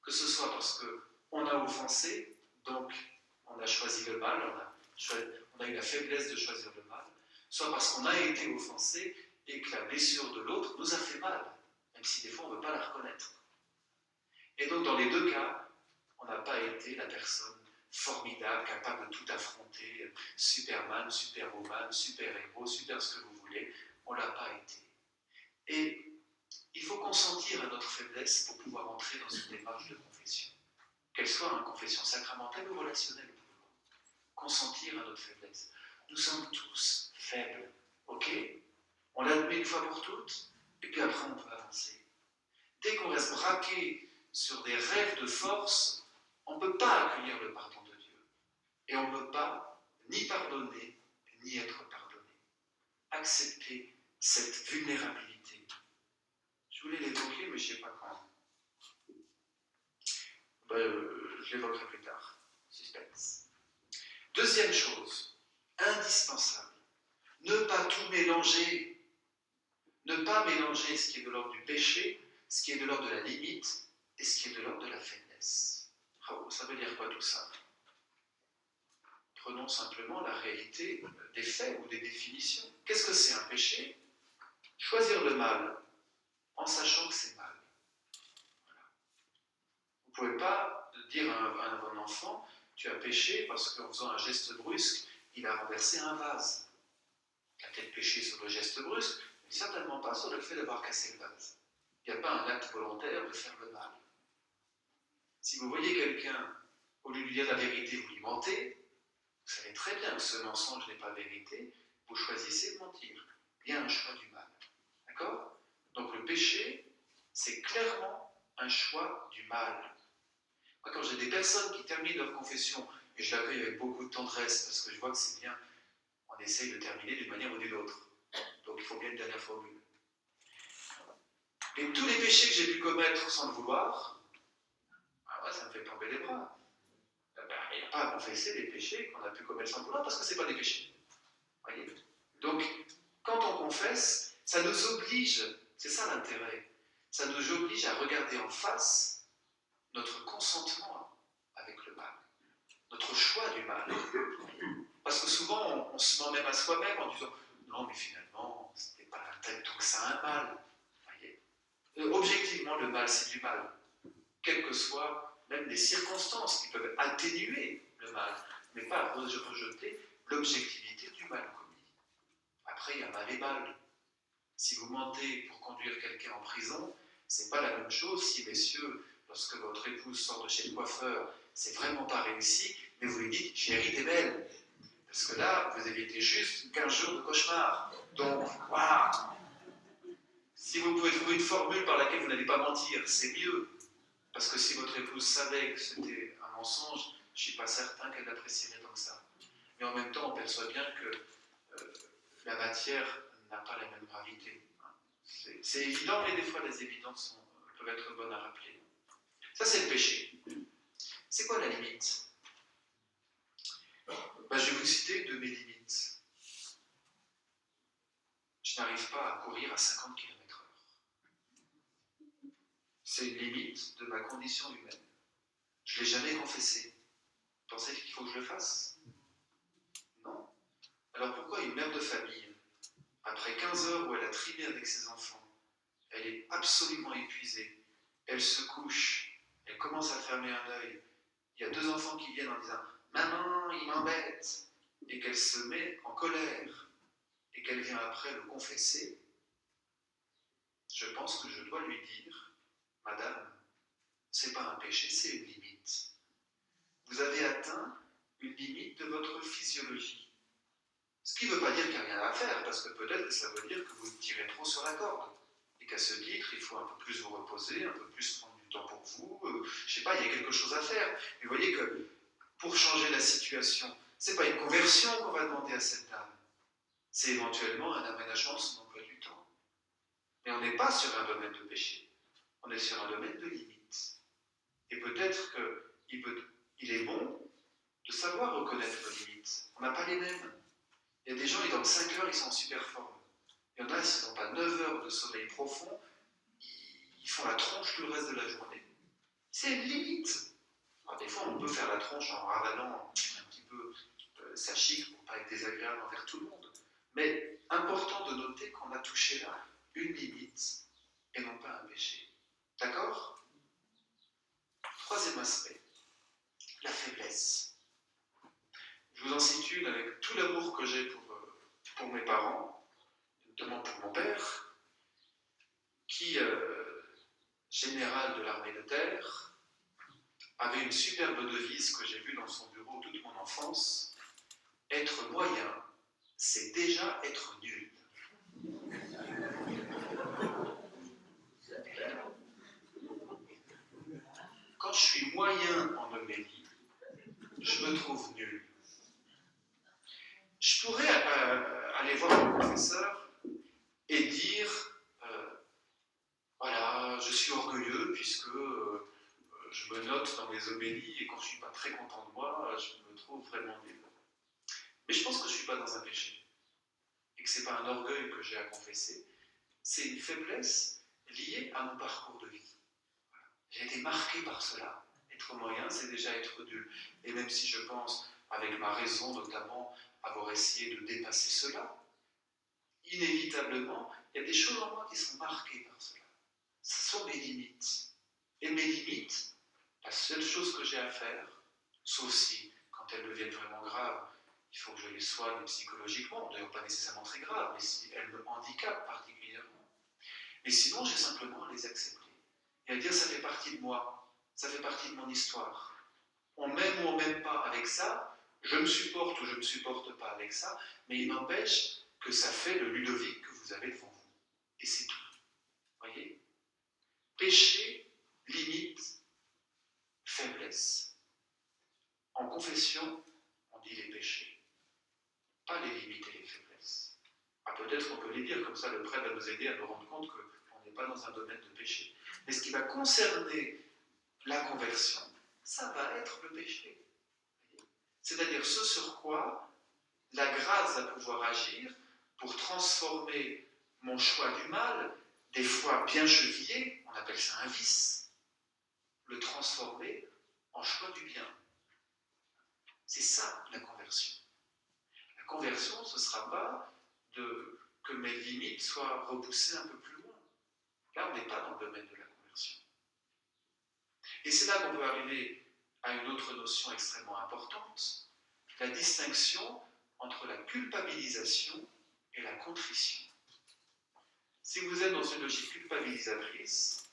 Que ce soit parce qu'on a offensé, donc on a choisi le mal, on a eu la faiblesse de choisir le mal, soit parce qu'on a été offensé et que la blessure de l'autre nous a fait mal, même si des fois on ne veut pas la reconnaître. Et donc dans les deux cas, on n'a pas été la personne formidable, capable de tout affronter, Superman, Superwoman, super-héros, super ce que vous voulez, on ne l'a pas été. Et il faut consentir à notre faiblesse pour pouvoir entrer dans une démarche de confession. Qu'elle soit une confession sacramentale ou relationnelle. Consentir à notre faiblesse. Nous sommes tous faibles, ok? On l'admet une fois pour toutes, et puis après on peut avancer. Dès qu'on reste braqué sur des rêves de force, on ne peut pas accueillir le pardon de Dieu. Et on ne peut pas ni pardonner, ni être pardonné. Accepter cette vulnérabilité. Je voulais l'évoquer, mais je ne sais pas quand. Je l'évoquerai plus tard. Suspense. Deuxième chose, indispensable, ne pas tout mélanger. Ne pas mélanger ce qui est de l'ordre du péché, ce qui est de l'ordre de la limite, et ce qui est de l'ordre de la faiblesse. Oh, ça veut dire quoi tout ça? Prenons simplement la réalité des faits ou des définitions. Qu'est-ce que c'est un péché? Choisir le mal en sachant que c'est mal. Voilà. Vous ne pouvez pas dire à un enfant, tu as péché parce qu'en faisant un geste brusque, il a renversé un vase. Il a peut-être péché sur le geste brusque, mais certainement pas sur le fait d'avoir cassé le vase. Il n'y a pas un acte volontaire de faire le mal. Si vous voyez quelqu'un, au lieu de lui dire la vérité, vous lui mentez, vous savez très bien que ce mensonge n'est pas vérité, vous choisissez de mentir. Il y a un choix du mal. D'accord? Donc le péché, c'est clairement un choix du mal. Moi, quand j'ai des personnes qui terminent leur confession, et je l'accueille avec beaucoup de tendresse, parce que je vois que c'est bien, on essaye de terminer d'une manière ou d'une autre. Donc il faut bien une dernière formule. Et tous les péchés que j'ai pu commettre sans le vouloir, ah ouais, ça me fait tomber les bras. Il n'y a pas à confesser les péchés qu'on a pu commettre sans le vouloir, parce que ce n'est pas des péchés. Voyez. Donc, quand on confesse, ça nous oblige, c'est ça l'intérêt, ça nous oblige à regarder en face notre consentement avec le mal, notre choix du mal. Parce que souvent, on se ment même à soi-même en disant « Non, mais finalement, ce n'est pas tout que ça un mal. » Voyez. Objectivement, le mal, c'est du mal. Quelles que soient même les circonstances qui peuvent atténuer le mal, mais pas rejeter l'objectivité du mal commis. Après, il y a mal et mal. Si vous mentez pour conduire quelqu'un en prison, c'est pas la même chose si, messieurs, lorsque votre épouse sort de chez le coiffeur, c'est vraiment pas réussi, mais vous lui dites « Chérie, t'es belle ». Parce que là, vous avez été juste 15 jours de cauchemar. Donc, voilà. Si vous pouvez trouver une formule par laquelle vous n'allez pas mentir, c'est mieux. Parce que si votre épouse savait que c'était un mensonge, je ne suis pas certain qu'elle l'apprécierait tant que ça. Mais en même temps, on perçoit bien que la matière n'a pas la même gravité. C'est évident, mais des fois, les évidences peuvent être bonnes à rappeler. Ça, c'est le péché. C'est quoi la limite? Je vais vous citer de mes limites. Je n'arrive pas à courir à 50 km/h. C'est une limite de ma condition humaine. Je ne l'ai jamais confessé. Vous pensez qu'il faut que je le fasse? Non. Alors pourquoi une mère de famille, après 15 heures où elle a trimé avec ses enfants, elle est absolument épuisée, elle se couche, elle commence à fermer un œil, il y a 2 enfants qui viennent en disant « Maman, il m'embête » et qu'elle se met en colère et qu'elle vient après le confesser, je pense que je dois lui dire « Madame, c'est pas un péché, c'est une limite. Vous avez atteint une limite de votre physiologie. » Ce qui ne veut pas dire qu'il n'y a rien à faire, parce que peut-être que ça veut dire que vous tirez trop sur la corde. Et qu'à ce titre, il faut un peu plus vous reposer, un peu plus prendre du temps pour vous. Je ne sais pas, il y a quelque chose à faire. Mais vous voyez que pour changer la situation, ce n'est pas une conversion qu'on va demander à cette dame. C'est éventuellement un aménagement de son emploi du temps. Mais on n'est pas sur un domaine de péché. On est sur un domaine de limite. Et peut-être qu'il est bon de savoir reconnaître nos limites. On n'a pas les mêmes. Il y a des gens, ils dorment 5 heures, ils sont en super forme. Il y en a, s'ils n'ont pas 9 heures de sommeil profond, ils font la tronche tout le reste de la journée. C'est une limite. Alors, des fois, on peut faire la tronche en ravalant un petit peu sa chic pour ne pas être désagréable envers tout le monde. Mais important de noter qu'on a touché là une limite et non pas un péché. D'accord? Troisième aspect, la faiblesse. Je vous en cite une avec tout l'amour que j'ai pour mes parents, notamment pour mon père, qui, général de l'armée de terre, avait une superbe devise que j'ai vue dans son bureau toute mon enfance. Être moyen, c'est déjà être nul. quand je suis moyen en homélie, je me trouve nul. Je pourrais aller voir mon professeur et dire voilà, je suis orgueilleux puisque je me note dans mes homélies et quand je ne suis pas très content de moi, je me trouve vraiment nul. Mais je pense que je ne suis pas dans un péché et que ce n'est pas un orgueil que j'ai à confesser, c'est une faiblesse liée à mon parcours de vie. J'ai été marqué par cela. Être moyen, c'est déjà être nul. Et même si je pense, avec ma raison notamment, avoir essayé de dépasser cela, inévitablement, il y a des choses en moi qui sont marquées par cela. Ce sont mes limites. Et mes limites, la seule chose que j'ai à faire, sauf si, quand elles deviennent vraiment graves, il faut que je les soigne psychologiquement, d'ailleurs pas nécessairement très graves, mais si elles me handicapent particulièrement. Mais sinon, j'ai simplement à les accepter. Et à dire, ça fait partie de moi, ça fait partie de mon histoire. On m'aime ou on m'aime pas avec ça, je me supporte ou je ne me supporte pas avec ça, mais il n'empêche que ça fait le Ludovic que vous avez devant vous. Et c'est tout. Voyez ? Péché, limite, faiblesse. En confession, on dit les péchés, pas les limites et les faiblesses. Ah, peut-être qu'on peut les dire, comme ça le prêtre va nous aider à nous rendre compte qu'on n'est pas dans un domaine de péché. Mais ce qui va concerner la conversion, ça va être le péché. C'est-à-dire ce sur quoi la grâce va pouvoir agir pour transformer mon choix du mal, des fois bien chevillé, on appelle ça un vice, le transformer en choix du bien. C'est ça la conversion. La conversion, ce ne sera pas que mes limites soient repoussées un peu plus loin. Là, on n'est pas dans le domaine de la conversion. Et c'est là qu'on peut arriver à une autre notion extrêmement importante, la distinction entre la culpabilisation et la contrition. Si vous êtes dans une logique culpabilisatrice,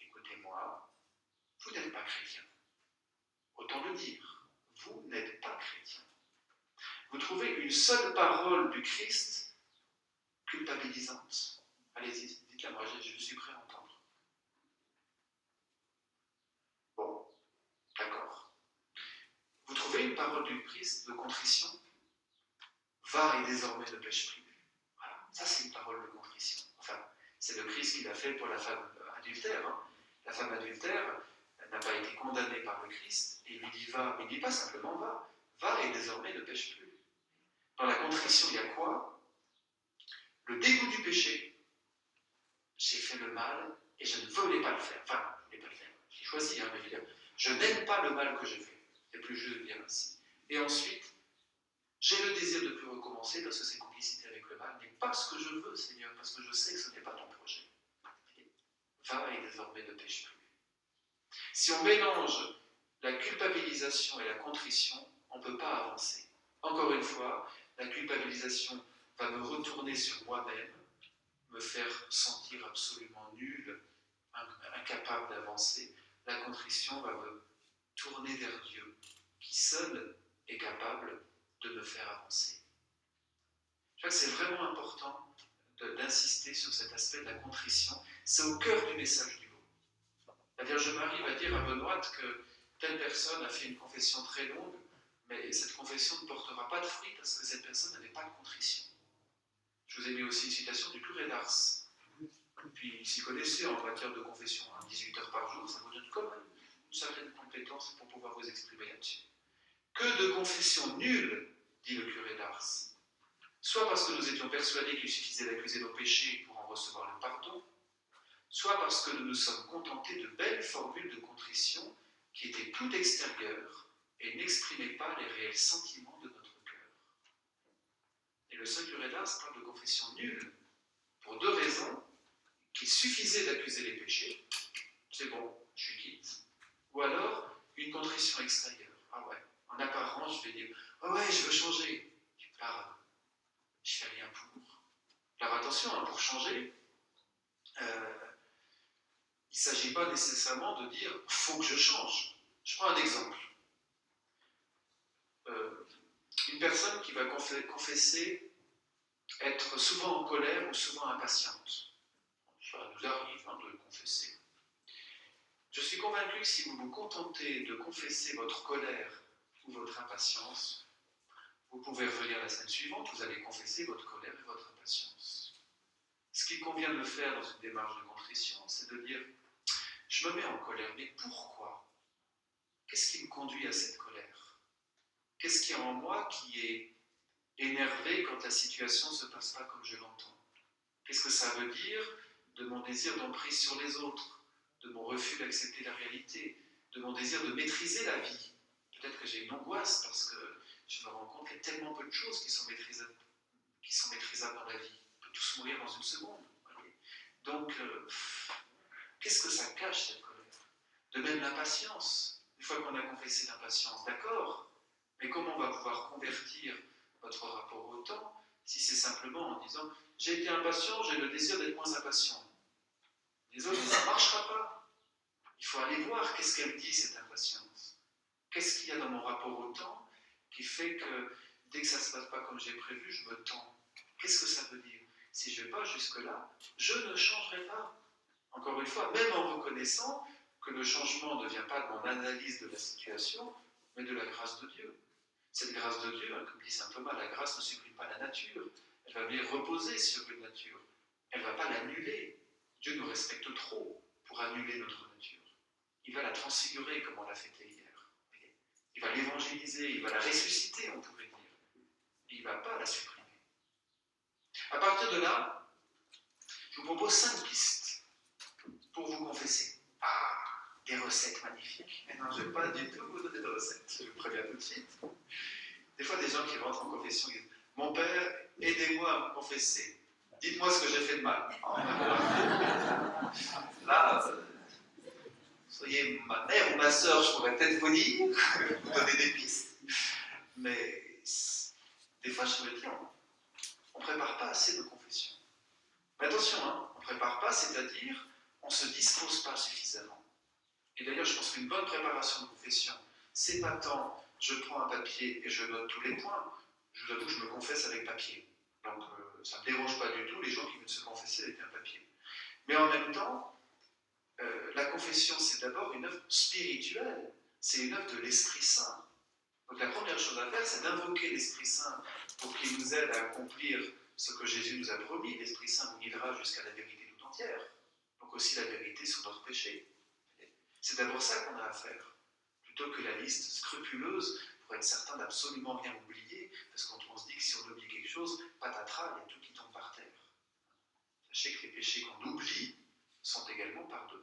écoutez-moi, vous n'êtes pas chrétien. Autant le dire, vous n'êtes pas chrétien. Vous trouvez une seule parole du Christ culpabilisante. Allez-y, dites-la moi, je suis prêt à entendre. Bon, d'accord. Vous trouvez une parole du Christ de contrition ? Va et désormais ne pêche plus. Voilà, ça c'est une parole de contrition. Enfin, c'est le Christ qui l'a fait pour la femme adultère. Hein. La femme adultère n'a pas été condamnée par le Christ, et il lui dit va, mais il ne dit pas simplement va. Va et désormais ne pêche plus. Dans la contrition, il y a quoi ? Le dégoût du péché. J'ai fait le mal et je ne voulais pas le faire. Enfin, je ne voulais pas le faire. J'ai choisi, hein, mais je n'aime pas le mal que j'ai fait. C'est plus juste de dire ainsi. Et ensuite, j'ai le désir de ne plus recommencer parce que c'est complicité avec le mal, mais parce que je veux, Seigneur, parce que je sais que ce n'est pas ton projet. Va et désormais ne pêche plus. Si on mélange la culpabilisation et la contrition, on ne peut pas avancer. Encore une fois, la culpabilisation va me retourner sur moi-même, me faire sentir absolument nul, incapable d'avancer. La contrition va me tourner vers Dieu, qui seul est capable de me faire avancer. Je crois que c'est vraiment important d'insister sur cet aspect de la contrition. C'est au cœur du message du mot. La Vierge Marie va dire à Benoît que telle personne a fait une confession très longue, mais cette confession ne portera pas de fruit parce que cette personne n'avait pas de contrition. Je vous ai mis aussi une citation du curé d'Ars. Puis il s'y connaissait en matière de confession. 18 heures par jour, ça vous donne quand même une certaine compétence pour pouvoir vous exprimer là-dessus. Que de confessions nulles, dit le curé d'Ars. Soit parce que nous étions persuadés qu'il suffisait d'accuser nos péchés pour en recevoir le pardon, soit parce que nous nous sommes contentés de belles formules de contrition qui étaient tout extérieures et n'exprimaient pas les réels sentiments de notre cœur. Et le saint curé d'Ars parle de confession nulle pour deux raisons: qu'il suffisait d'accuser les péchés, c'est bon, je suis quitte, ou alors une contrition extérieure. Ah ouais, en apparence, je vais dire, ah ouais, je veux changer. Là, je fais rien pour. Alors attention, hein, pour changer, il ne s'agit pas nécessairement de dire « faut que je change ». Je prends un exemple. Une personne qui va confesser être souvent en colère ou souvent impatiente. Ça nous arrive de le confesser. Je suis convaincu que si vous vous contentez de confesser votre colère ou votre impatience, vous pouvez revenir la semaine suivante, vous allez confesser votre colère et votre impatience. Ce qu'il convient de faire dans une démarche de contrition, c'est de dire « Je me mets en colère, mais pourquoi ? Qu'est-ce qui me conduit à cette colère ? Qu'est-ce qu'il y a en moi qui est énervé quand la situation ne se passe pas comme je l'entends ? Qu'est-ce que ça veut dire de mon désir d'emprise sur les autres, de mon refus d'accepter la réalité, de mon désir de maîtriser la vie ? Peut-être que j'ai une angoisse parce que je me rends compte qu'il y a tellement peu de choses qui sont maîtrisables dans la vie. On peut tous mourir dans une seconde. Voyez. Donc, qu'est-ce que ça cache, cette colère ? De même l'impatience. Une fois qu'on a confessé l'impatience, d'accord, mais comment on va pouvoir convertir votre rapport au temps si c'est simplement en disant « j'ai été impatient, j'ai le désir d'être moins impatient ». Les autres, ça ne marchera pas. Il faut aller voir qu'est-ce qu'elle dit, cette impatience. Qu'est-ce qu'il y a dans mon rapport au temps qui fait que dès que ça ne se passe pas comme j'ai prévu, je me tends. Qu'est-ce que ça veut dire ? Si je ne vais pas jusque-là, je ne changerai pas. Encore une fois, même en reconnaissant que le changement ne vient pas de mon analyse de la situation, mais de la grâce de Dieu. Cette grâce de Dieu, comme dit saint Thomas, la grâce ne supprime pas la nature. Elle va venir reposer sur une nature. Elle ne va pas l'annuler. Dieu nous respecte trop pour annuler notre nature. Il va la transfigurer comme on l'a fêté hier. Il va l'évangéliser, il va la ressusciter, on pourrait dire. Et il ne va pas la supprimer. À partir de là, je vous propose 5 pistes pour vous confesser. Ah, des recettes magnifiques. Mais non, je ne vais pas du tout vous donner de recettes, je vous préviens tout de suite. Des fois, des gens qui rentrent en confession disent « Mon père, aidez-moi à me confesser. Dites-moi ce que j'ai fait de mal. » Là, soyez ma mère ou ma sœur, je pourrais peut-être vous dire, vous donner des pistes. Mais des fois, je me dis, on ne prépare pas assez de confession. Mais attention, on ne prépare pas, c'est-à-dire, on ne se dispose pas suffisamment. Et d'ailleurs, je pense qu'une bonne préparation de confession, c'est pas tant, je prends un papier et je note tous les points. Je vous avoue que je me confesse avec papier. Donc, ça ne me dérange pas du tout les gens qui veulent se confesser avec un papier. Mais en même temps, la confession, c'est d'abord une œuvre spirituelle. C'est une œuvre de l'Esprit Saint. Donc la première chose à faire, c'est d'invoquer l'Esprit Saint pour qu'il nous aide à accomplir ce que Jésus nous a promis. L'Esprit Saint nous guidera jusqu'à la vérité tout entière. Donc aussi la vérité sur notre péché. C'est d'abord ça qu'on a à faire, plutôt que la liste scrupuleuse pour être certain d'absolument rien oublier, parce qu'on se dit que si on oublie quelque chose, patatras, il y a tout qui tombe par terre. Sachez que les péchés qu'on oublie sont également pardonnés.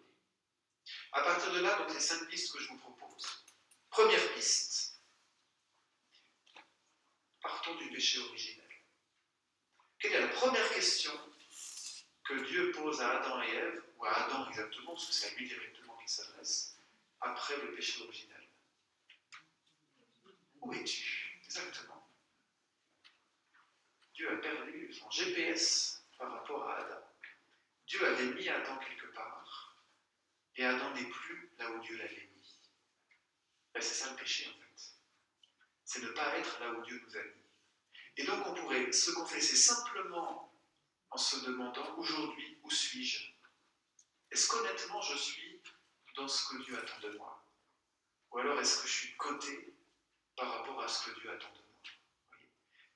À partir de là, donc les 5 pistes que je vous propose. Première piste. Partons du péché originel. Quelle est la première question que Dieu pose à Adam et Ève, ou à Adam exactement, parce que c'est à lui directement qu'il s'adresse, après le péché originel? Où es-tu? Exactement. Dieu a perdu son GPS par rapport à Adam. Dieu avait mis Adam quelque part, et Adam n'est plus là où Dieu l'avait mis. Ben, c'est ça le péché en fait. C'est ne pas être là où Dieu nous a mis. Et donc on pourrait se confesser simplement en se demandant aujourd'hui où suis-je? Est-ce qu'honnêtement je suis dans ce que Dieu attend de moi? Ou alors est-ce que je suis coté par rapport à ce que Dieu attend de moi? Voyez.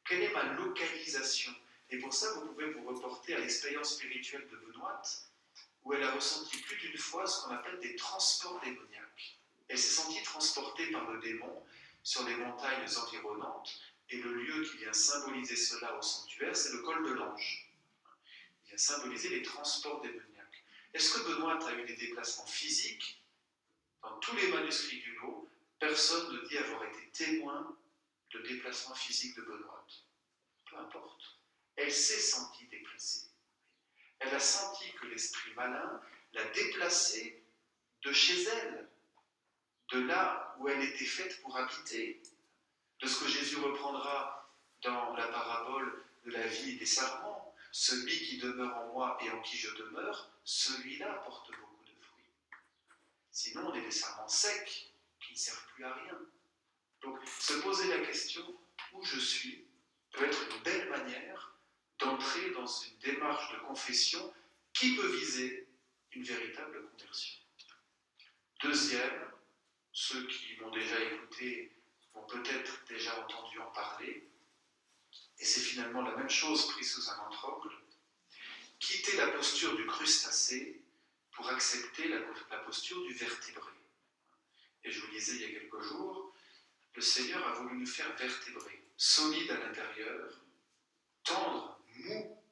Quelle est ma localisation? Et pour ça vous pouvez vous reporter à l'expérience spirituelle de Benoît, où elle a ressenti plus d'une fois ce qu'on appelle des transports démoniaques. Elle s'est sentie transportée par le démon sur les montagnes environnantes, et le lieu qui vient symboliser cela au sanctuaire, c'est le col de l'Ange. Il vient symboliser les transports démoniaques. Est-ce que Benoît a eu des déplacements physiques? Dans tous les manuscrits du lot, personne ne dit avoir été témoin de déplacement physique de Benoît. Peu importe. Elle s'est sentie déplacée. Elle a senti que l'esprit malin l'a déplacée de chez elle, de là où elle était faite pour habiter, de ce que Jésus reprendra dans la parabole de la vie et des sarments. Celui qui demeure en moi et en qui je demeure, celui-là porte beaucoup de fruits. Sinon, on est des sarments secs qui ne servent plus à rien. Donc, se poser la question où je suis peut être une belle manière d'entrer dans une démarche de confession qui peut viser une véritable conversion. Deuxième, ceux qui m'ont déjà écouté ont peut-être déjà entendu en parler, et c'est finalement la même chose prise sous un autre angle, quitter la posture du crustacé pour accepter la posture du vertébré. Et je vous disais il y a quelques jours, le Seigneur a voulu nous faire vertébrés, solides à l'intérieur, tendres, mous,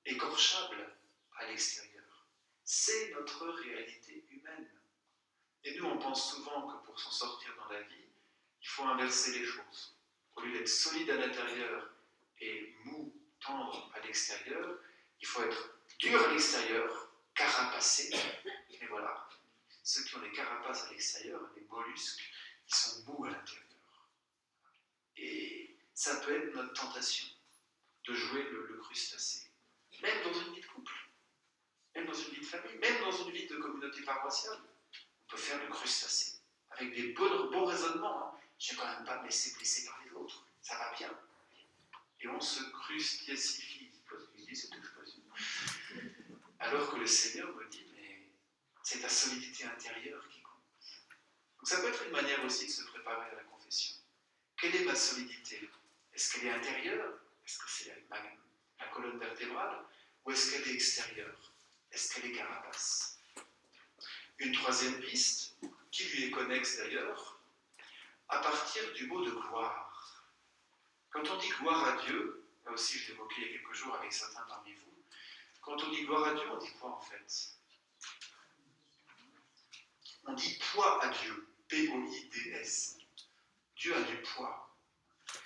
écorchables à l'extérieur. C'est notre réalité humaine. Et nous, on pense souvent que pour s'en sortir dans la vie, il faut inverser les choses. Au lieu d'être solide à l'intérieur et mou, tendre à l'extérieur, il faut être dur à l'extérieur, carapacé, et voilà. Ceux qui ont des carapaces à l'extérieur, des mollusques, ils sont mous à l'intérieur. Et ça peut être notre tentation de jouer le crustacé. Même dans une vie de couple, même dans une vie de famille, même dans une vie de communauté paroissiale, on peut faire le crustacé. Avec des bons raisonnements. Hein. Je ne vais quand même pas me laisser blesser par les autres. Ça va bien. Et on se crustacifie. Je dis cette expression. Alors que le Seigneur me dit, mais c'est ta solidité intérieure qui compte. Donc ça peut être une manière aussi de se préparer à la confession. Quelle est ma solidité? Est-ce qu'elle est intérieure? Est-ce que c'est ma colonne vertébrale? Ou est-ce qu'elle est extérieure? Est-ce qu'elle est carapace? Une troisième piste, qui lui est connexe d'ailleurs, à partir du mot de gloire. Quand on dit gloire à Dieu, là aussi je l'ai évoqué il y a quelques jours avec certains parmi vous, quand on dit gloire à Dieu, on dit quoi en fait? On dit poids à Dieu, P-O-I-D-S. Dieu a du poids.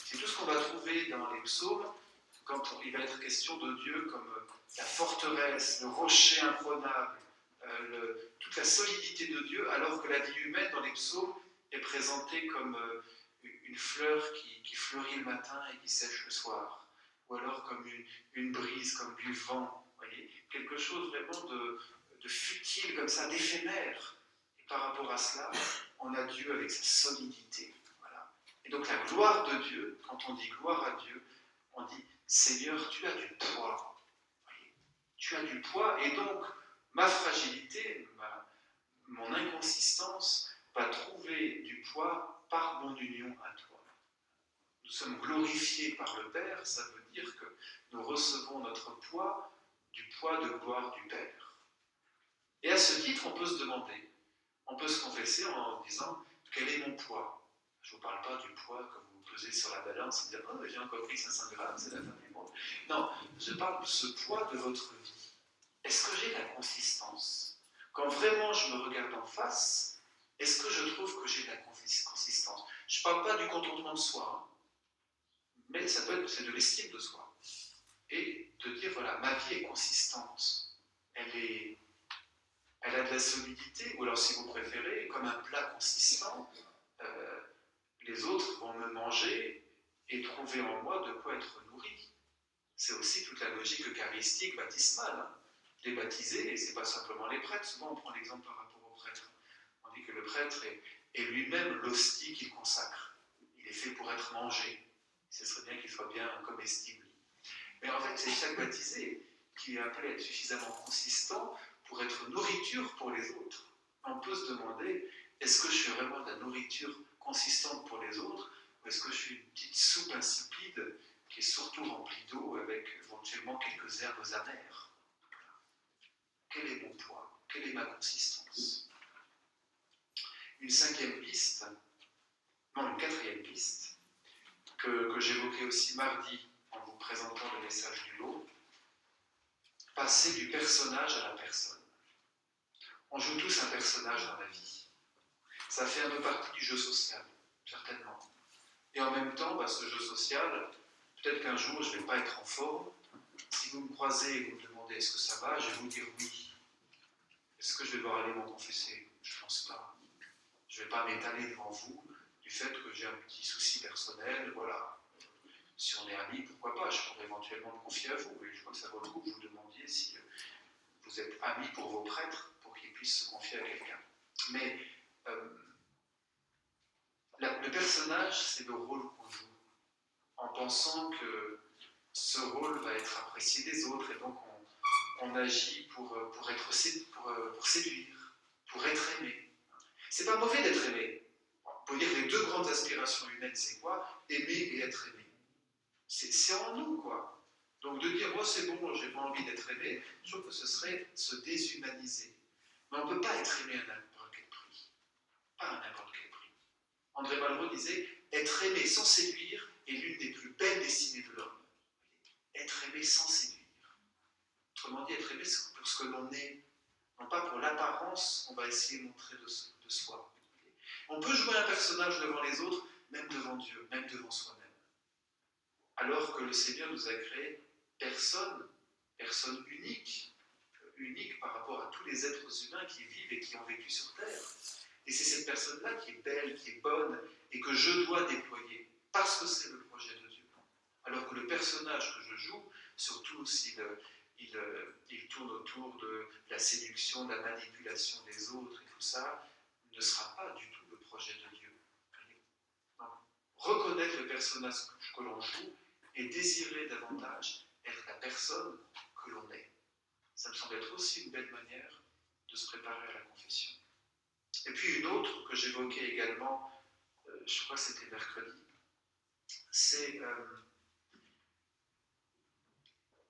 C'est tout ce qu'on va trouver dans les psaumes quand il va être question de Dieu comme la forteresse, le rocher imprenable, toute la solidité de Dieu, alors que la vie humaine dans les psaumes est présentée comme une fleur qui fleurit le matin et qui sèche le soir, ou alors comme une brise, comme du vent, voyez, quelque chose vraiment de futile comme ça, d'éphémère. Et par rapport à cela, on a Dieu avec sa solidité. Voilà. Et donc la gloire de Dieu, quand on dit gloire à Dieu, on dit Seigneur, tu as du poids. Voyez, tu as du poids, et donc ma fragilité, mon inconsistance va trouver du poids par mon union à toi. Nous sommes glorifiés par le Père, ça veut dire que nous recevons notre poids du poids de gloire du Père. Et à ce titre, on peut se demander, on peut se confesser en disant, quel est mon poids? Je ne vous parle pas du poids que vous pesez sur la balance et dire, oh, j'ai encore pris 500 grammes, c'est la fin du monde. Non, je parle de ce poids de votre vie. Est-ce que j'ai la consistance? Quand vraiment je me regarde en face, est-ce que je trouve que j'ai de la consistance? Je ne parle pas du contentement de soi, mais ça peut être, c'est de l'estime de soi. Et de dire, voilà, ma vie est consistante. Elle a de la solidité, ou alors si vous préférez, comme un plat consistant, les autres vont me manger et trouver en moi de quoi être nourri. C'est aussi toute la logique eucharistique baptismale. Hein. Les baptisés, et ce n'est pas simplement les prêtres, souvent on prend l'exemple par rapport aux prêtres. On dit que le prêtre est lui-même l'hostie qu'il consacre. Il est fait pour être mangé. Ce serait bien qu'il soit bien comestible. Mais en fait, c'est chaque baptisé qui est appelé à être suffisamment consistant pour être nourriture pour les autres. On peut se demander, est-ce que je suis vraiment de la nourriture consistante pour les autres, ou est-ce que je suis une petite soupe insipide qui est surtout remplie d'eau avec éventuellement quelques herbes amères? Quel est mon poids? Quelle est ma consistance? Une quatrième piste, que j'évoquais aussi mardi en vous présentant le message du lot, passer du personnage à la personne. On joue tous un personnage dans la vie. Ça fait un peu partie du jeu social, certainement. Et en même temps, ce jeu social, peut-être qu'un jour, je ne vais pas être en forme. Si vous me croisez et vous me demandez est-ce que ça va, je vais vous dire oui. Est-ce que je vais devoir aller m'en confesser? Je ne pense pas. Je ne vais pas m'étaler devant vous du fait que j'ai un petit souci personnel, voilà. Si on est amis, pourquoi pas, je pourrais éventuellement me confier à vous. Et je crois que ça vaut le coup que vous demandiez si vous êtes amis pour vos prêtres, pour qu'ils puissent se confier à quelqu'un. Mais le personnage, c'est le rôle qu'on joue, en pensant que ce rôle va être apprécié des autres, et donc on agit pour séduire, pour être aimé. C'est pas mauvais d'être aimé. On peut dire que les deux grandes aspirations humaines, c'est quoi? Aimer et être aimé. C'est en nous, quoi. Donc de dire, moi c'est bon, j'ai pas envie d'être aimé, je trouve que ce serait se déshumaniser. Mais on ne peut pas être aimé à n'importe quel prix. Pas à n'importe quel prix. André Malraux disait, être aimé sans séduire est l'une des plus belles destinées de l'homme. Être aimé sans séduire. Autrement dit, être aimé pour ce que l'on est, non pas pour l'apparence qu'on va essayer de montrer de soi. On peut jouer un personnage devant les autres, même devant Dieu, même devant soi-même. Alors que le Seigneur nous a créé personne unique par rapport à tous les êtres humains qui vivent et qui ont vécu sur Terre. Et c'est cette personne-là qui est belle, qui est bonne, et que je dois déployer, parce que c'est le projet de Dieu. Alors que le personnage que je joue, surtout s'il tourne autour de la séduction, de la manipulation des autres et tout ça, ne sera pas du tout le projet de Dieu. Donc, reconnaître le personnage que l'on joue et désirer davantage être la personne que l'on est. Ça me semble être aussi une belle manière de se préparer à la confession. Et puis une autre que j'évoquais également, je crois que c'était mercredi, c'est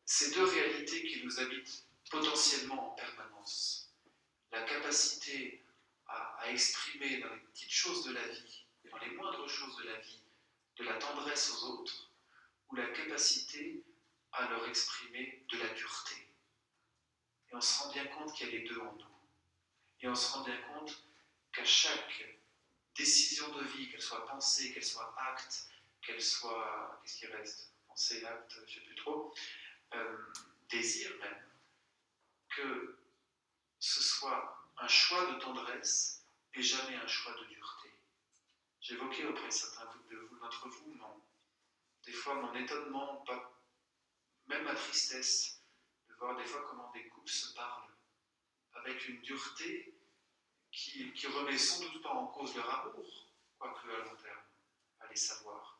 ces deux réalités qui nous habitent potentiellement en permanence. La capacité à exprimer dans les petites choses de la vie, dans les moindres choses de la vie, de la tendresse aux autres, ou la capacité à leur exprimer de la dureté. Et on se rend bien compte qu'il y a les deux en nous. Et on se rend bien compte qu'à chaque décision de vie, qu'elle soit pensée, qu'elle soit acte, qu'elle soit, qu'est-ce qui reste? Pensée, acte, je ne sais plus trop, désir même, que ce soit un choix de tendresse et jamais un choix de dureté. J'évoquais auprès de certains d'entre vous, des fois mon étonnement, même ma tristesse, de voir des fois comment des couples se parlent avec une dureté qui remet sans doute pas en cause leur amour, quoique à long terme, allez savoir,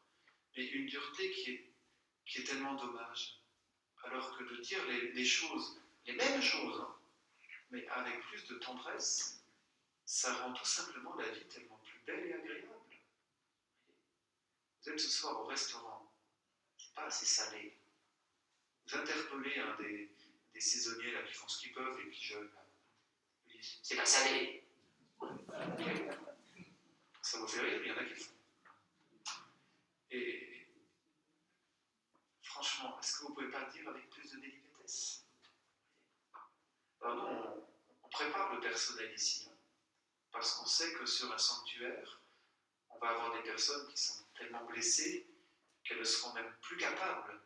mais une dureté qui est tellement dommage, alors que de dire les choses, les mêmes choses, hein, mais avec plus de tendresse, ça rend tout simplement la vie tellement plus belle et agréable. Vous êtes ce soir au restaurant, c'est pas assez salé. Vous interpellez un des saisonniers là, qui font ce qu'ils peuvent, et puis c'est pas salé. Ça vous fait rire, il y en a qui le font. Et franchement, est-ce que vous ne pouvez pas le dire avec plus de délicatesse? Alors nous, on prépare le personnel ici, hein, parce qu'on sait que sur un sanctuaire, on va avoir des personnes qui sont tellement blessées qu'elles ne seront même plus capables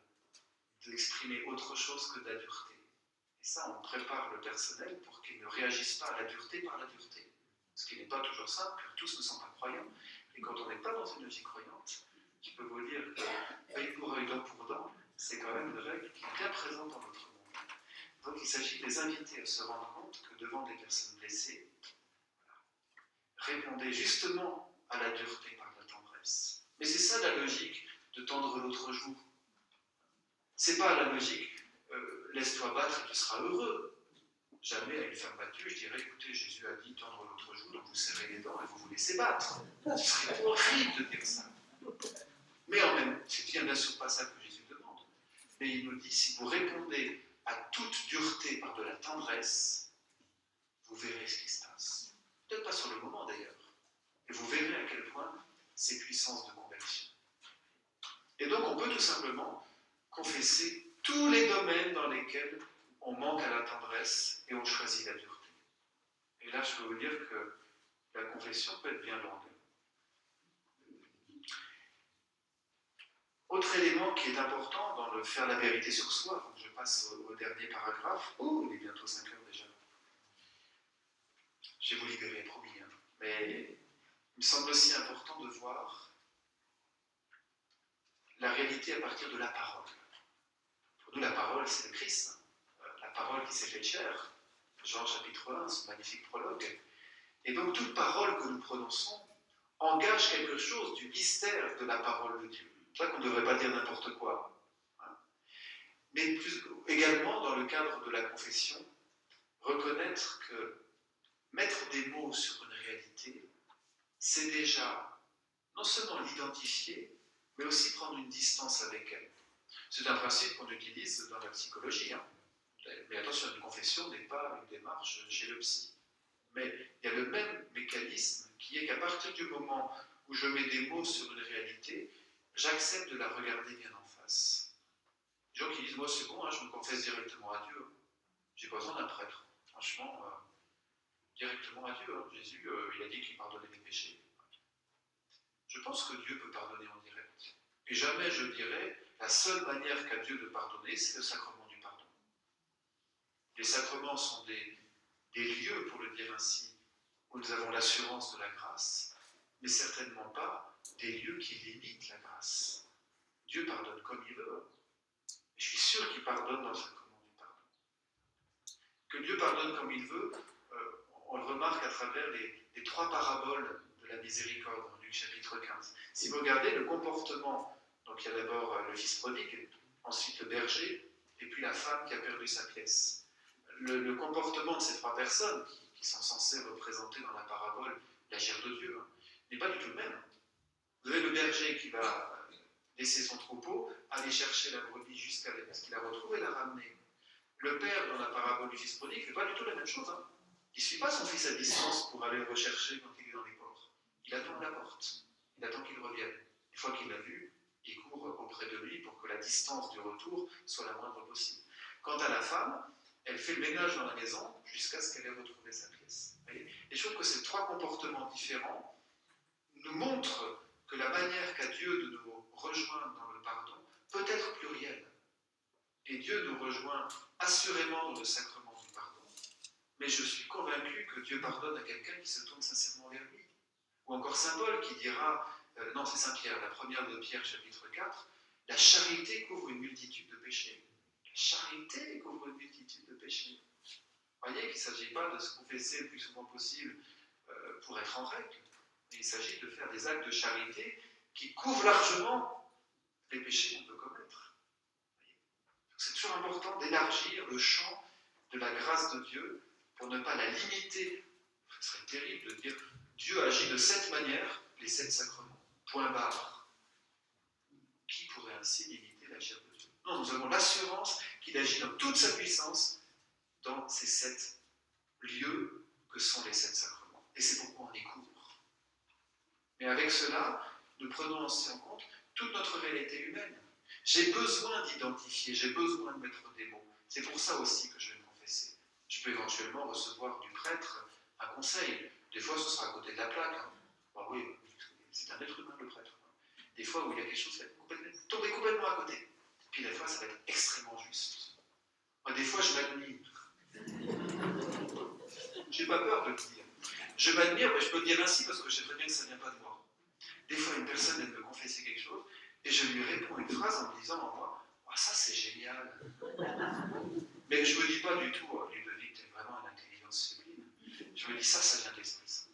d'exprimer autre chose que de la dureté. Et ça, on prépare le personnel pour qu'ils ne réagissent pas à la dureté par la dureté. Ce qui n'est pas toujours simple, car tous ne sont pas croyants. Et quand on n'est pas dans une vie croyante, je peux vous dire que œil pour œil, dent pour dent, c'est quand même une règle qui est bien présente dans notre monde. Donc il s'agit de les inviter à se rendre compte que devant des personnes blessées, répondez justement à la dureté par la tendresse. Mais c'est ça la logique de tendre l'autre joue. C'est pas la logique laisse-toi battre et tu seras heureux. Jamais à une femme battue, je dirais écoutez, Jésus a dit tendre l'autre joue, donc vous serrez les dents et vous vous laissez battre. Ce serait horrible de dire ça. Mais en même temps, c'est bien sûr pas ça que Jésus demande. Mais il nous dit si vous répondez à toute dureté par de la tendresse, vous verrez ce qui se passe. Peut-être pas sur le moment d'ailleurs. Et vous verrez à quel point c'est puissance de conversion. Et donc on peut tout simplement confesser tous les domaines dans lesquels on manque à la tendresse et on choisit la dureté. Et là, je peux vous dire que la confession peut être bien longue. Autre élément qui est important dans le faire la vérité sur soi, donc je passe au dernier paragraphe. Oh, il est bientôt 5 heures déjà. Je vais vous libérer, promis. Hein. Mais il me semble aussi important de voir la réalité à partir de la parole. Pour nous, la parole, c'est le Christ. La parole qui s'est faite chair. Jean chapitre 1, ce magnifique prologue. Et donc, toute parole que nous prononçons engage quelque chose du mystère de la parole de Dieu. C'est pour ça qu'on ne devrait pas dire n'importe quoi. Hein. Mais également, dans le cadre de la confession, reconnaître que mettre des mots sur une réalité, c'est déjà non seulement l'identifier, mais aussi prendre une distance avec elle. C'est un principe qu'on utilise dans la psychologie. Hein. Mais attention, une confession n'est pas une démarche chez le psy. Mais il y a le même mécanisme qui est qu'à partir du moment où je mets des mots sur une réalité, j'accepte de la regarder bien en face. Les gens qui disent, moi c'est bon, hein, je me confesse directement à Dieu. J'ai pas besoin d'un prêtre. Franchement, directement à Dieu. Hein. Jésus, il a dit qu'il pardonnait mes péchés. Je pense que Dieu peut pardonner en direct. Et jamais je dirais, la seule manière qu'a Dieu de pardonner, c'est le sacrement du pardon. Les sacrements sont des lieux, pour le dire ainsi, où nous avons l'assurance de la grâce, mais certainement pas des lieux qui limitent la grâce. Dieu pardonne comme il veut. Et je suis sûr qu'il pardonne dans le sacrement du pardon. Que Dieu pardonne comme il veut, on le remarque à travers les 3 paraboles de la miséricorde du chapitre 15. Si vous regardez le comportement, donc il y a d'abord le fils prodigue, ensuite le berger, et puis la femme qui a perdu sa pièce. Le comportement de ces 3 personnes qui sont censées représenter dans la parabole l'agir de Dieu, hein, n'est pas du tout le même. Vous avez le berger qui va laisser son troupeau, aller chercher la brebis jusqu'à ce qu'il la retrouve et la ramener. Le père, dans la parabole du fils prodigue, ne fait pas du tout la même chose. Hein. Il ne suit pas son fils à distance pour aller le rechercher quand il est dans les ports. Il attend à la porte. Il attend qu'il revienne. Une fois qu'il l'a vu, il court auprès de lui pour que la distance du retour soit la moindre possible. Quant à la femme, elle fait le ménage dans la maison jusqu'à ce qu'elle ait retrouvé sa pièce. Et je trouve que ces 3 comportements différents nous montrent que la manière qu'a Dieu de nous rejoindre dans le pardon peut être plurielle. Et Dieu nous rejoint assurément dans le sacrement du pardon. Mais je suis convaincu que Dieu pardonne à quelqu'un qui se tourne sincèrement vers lui. Ou encore Saint Paul qui dira, non c'est Saint Pierre, la première de Pierre chapitre 4, la charité couvre une multitude de péchés. La charité couvre une multitude de péchés. Vous voyez qu'il ne s'agit pas de se confesser le plus souvent possible pour être en règle, mais il s'agit de faire des actes de charité qui couvrent largement les péchés qu'on peut commettre. C'est toujours important d'élargir le champ de la grâce de Dieu pour ne pas la limiter. Ce serait terrible de dire Dieu agit de cette manière, les 7 sacrements. Point barre. Qui pourrait ainsi limiter l'agir de Dieu? Non, nous avons l'assurance qu'il agit dans toute sa puissance dans ces 7 lieux que sont les 7 sacrements. Et c'est pourquoi on y court. Mais avec cela, nous prenons aussi en compte toute notre réalité humaine. J'ai besoin d'identifier, j'ai besoin de mettre des mots. C'est pour ça aussi que je vais me confesser. Je peux éventuellement recevoir du prêtre un conseil. Des fois, ce sera à côté de la plaque. Hein. Bah oui, c'est un être humain, le prêtre. Des fois où il y a quelque chose qui va tomber complètement à côté. Puis des fois, ça va être extrêmement juste. Moi, des fois, je m'admire. J'ai pas peur de le dire. Je m'admire, mais je peux le dire ainsi parce que je sais très bien que ça ne vient pas de moi. Des fois, une personne vient me confesser quelque chose et je lui réponds une phrase en me disant en moi, oh, ça c'est génial. Mais je ne me dis pas du tout, Ludovic, tu es vraiment une intelligence sublime. Je me dis ça vient de l'Esprit Saint.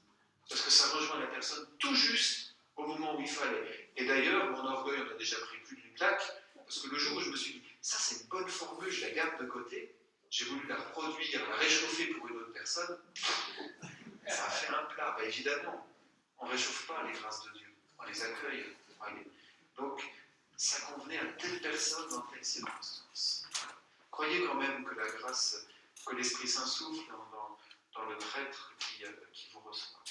Parce que ça rejoint la personne tout juste au moment où il fallait. Et d'ailleurs, mon orgueil en a déjà pris plus d'une claque, parce que le jour où je me suis dit, ça c'est une bonne formule, je la garde de côté, j'ai voulu la reproduire, la réchauffer pour une autre personne, ça a fait un plat. Ben, évidemment, on ne réchauffe pas les grâces de Dieu, on les accueille. Donc, ça convenait à telle personne dans telle circonstance. Croyez quand même que la grâce, que l'Esprit Saint souffle dans le prêtre qui vous reçoit.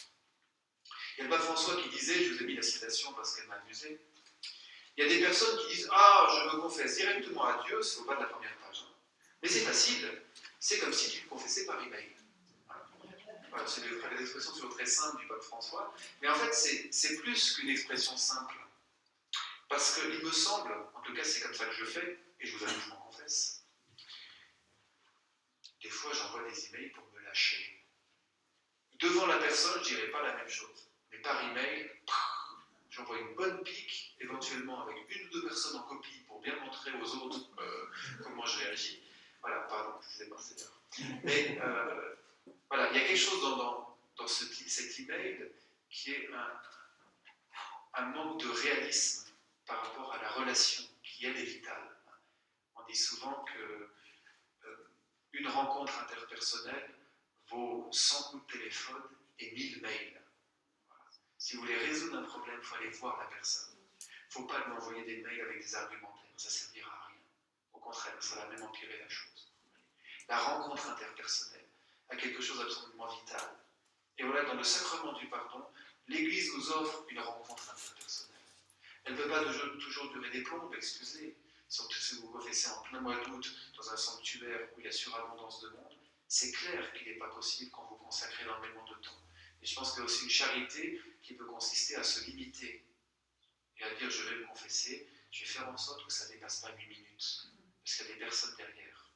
Il y a le pape François qui disait, je vous ai mis la citation parce qu'elle m'a amusé, il y a des personnes qui disent « Ah, je me confesse directement à Dieu », c'est au bas de la première page. Mais c'est facile, c'est comme si tu te confessais par email. Voilà, c'est l'expression toujours très simple du pape François, mais en fait c'est plus qu'une expression simple. Parce qu'il me semble, en tout cas c'est comme ça que je fais, et je vous avoue que je m'en confesse, des fois j'envoie des emails pour me lâcher. Devant la personne, je ne dirai pas la même chose. Mais par email, j'envoie une bonne pique, éventuellement avec 1 ou 2 personnes en copie pour bien montrer aux autres comment je réagis. Voilà, pardon, je ne sais pas, c'est bien. Mais voilà, il y a quelque chose dans cet email qui est un manque de réalisme par rapport à la relation qui, elle, est vitale. On dit souvent qu'une rencontre interpersonnelle vaut 100 coups de téléphone et 1000 mails. Voilà. Si vous voulez résoudre un problème, il faut aller voir la personne. Il ne faut pas lui envoyer des mails avec des argumentaires, ça ne servira à rien. Au contraire, ça va même empirer la chose. La rencontre interpersonnelle a quelque chose d'absolument vital. Et voilà, dans le sacrement du pardon, l'Église nous offre une rencontre interpersonnelle. Elle ne peut pas toujours durer des plombes, excusez. Surtout si vous vous confessez en plein mois d'août dans un sanctuaire où il y a surabondance de monde, c'est clair qu'il n'est pas possible quand vous consacrez énormément de temps. Et je pense qu'il y a aussi une charité qui peut consister à se limiter et à dire je vais me confesser, je vais faire en sorte que ça ne dépasse pas 8 minutes, parce qu'il y a des personnes derrière.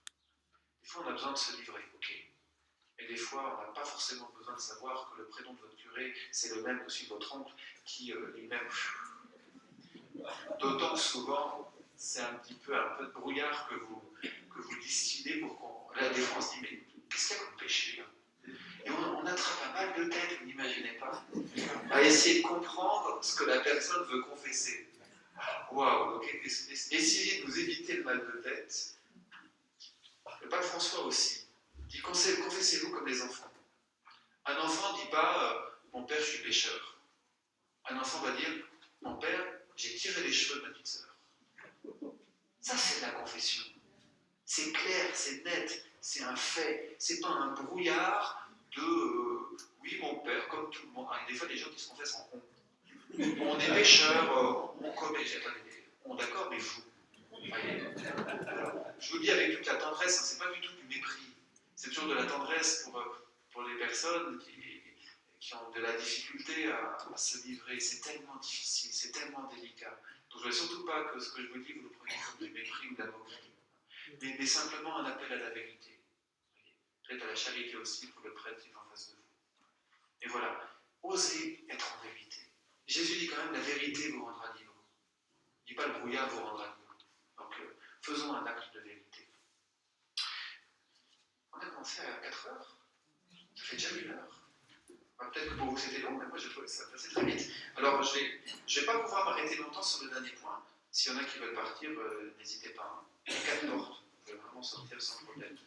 Des fois on a besoin de se livrer, ok. Et des fois on n'a pas forcément besoin de savoir que le prénom de votre curé c'est le même que celui de votre oncle qui lui-même... D'autant que souvent c'est un peu de brouillard que vous distillez pour qu'on... Là des fois on se dit mais qu'est-ce qu'il y a comme péché là? Et on attrape un mal de tête, vous n'imaginez pas, à essayer de comprendre ce que la personne veut confesser. Waouh, ok, essayez de vous éviter le mal de tête. Le pape François aussi dit confessez-vous comme les enfants. Un enfant ne dit pas mon père, je suis pécheur. Un enfant va dire mon père, j'ai tiré les cheveux de ma petite sœur. Ça, c'est de la confession. C'est clair, c'est net, c'est un fait. C'est pas un brouillard de oui, mon père, comme tout le monde. Ah, des fois, des gens qui se confessent en rond. On est pécheurs, on commet. D'accord, mais vous. Voyez. Alors, je vous le dis avec toute la tendresse, hein, c'est pas du tout du mépris. C'est toujours de la tendresse pour les personnes qui ont de la difficulté à se livrer. C'est tellement difficile, c'est tellement délicat. Donc je ne veux surtout pas que ce que je vous dis, vous le preniez comme du mépris ou de la moquerie. Mais simplement un appel à la vérité. Peut-être à la charité aussi pour le prêtre qui est en face de vous. Et voilà, osez être en vérité. Jésus dit quand même la vérité vous rendra libre. Il ne dit pas le brouillard vous rendra libre. Donc faisons un acte de vérité. On a commencé à 4 heures. Ça fait déjà 1 heure. Peut-être que pour vous c'était long, mais moi je trouvais que ça passait très vite. Alors je vais pas pouvoir m'arrêter longtemps sur le dernier point. S'il y en a qui veulent partir, n'hésitez pas. Hein. Il y a 4 portes. Vous pouvez vraiment sortir sans problème.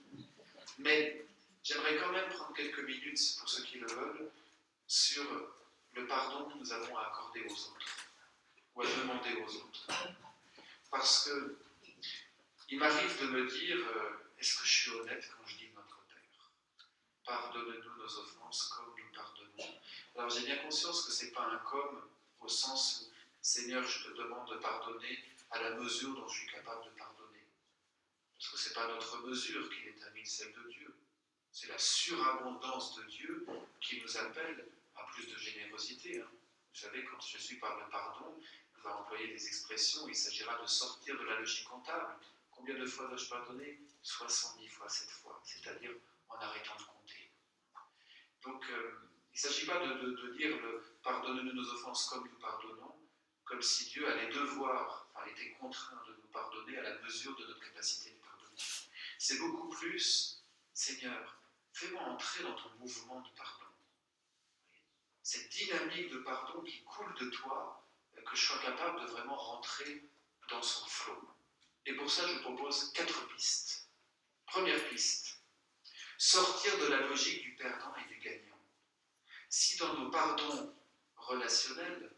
Mais j'aimerais quand même prendre quelques minutes, pour ceux qui le veulent, sur le pardon que nous avons à accorder aux autres, ou à demander aux autres. Parce que il m'arrive de me dire, est-ce que je suis honnête quand je dis notre Père? Pardonne-nous nos offenses comme nous pardonnons. Alors j'ai bien conscience que ce n'est pas un comme, au sens où, Seigneur, je te demande de pardonner à la mesure dont je suis capable de pardonner. Parce que ce n'est pas notre mesure qui détermine celle de Dieu. C'est la surabondance de Dieu qui nous appelle à plus de générosité. Hein. Vous savez, quand Jésus parle de pardon, il va employer des expressions, il s'agira de sortir de la logique comptable. Combien de fois dois-je pardonner? 70 fois cette fois, c'est-à-dire en arrêtant de compter. Donc, il ne s'agit pas de dire pardonne-nous nos offenses comme nous pardonnons, comme si Dieu allait devoir, enfin était contraint de nous pardonner à la mesure de notre capacité de pardonner. C'est beaucoup plus, Seigneur, fais-moi entrer dans ton mouvement de pardon. Cette dynamique de pardon qui coule de toi, que je sois capable de vraiment rentrer dans son flot. Et pour ça, je propose 4 pistes. Première piste, sortir de la logique du perdant et du gagnant. Si dans nos pardons relationnels,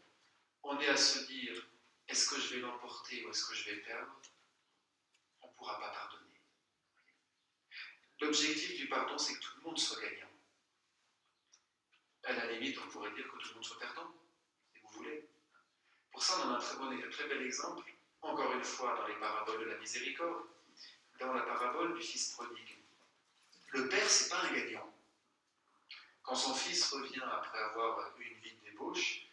on est à se dire, est-ce que je vais l'emporter ou est-ce que je vais perdre, on ne pourra pas pardonner. L'objectif du pardon, c'est que tout le monde soit gagnant. À la limite, on pourrait dire que tout le monde soit perdant, si vous voulez. Pour ça, on a un très bel exemple, encore une fois, dans les paraboles de la miséricorde, dans la parabole du fils prodigue. Le père, c'est pas un gagnant. Quand son fils revient après avoir eu une vie de débauche,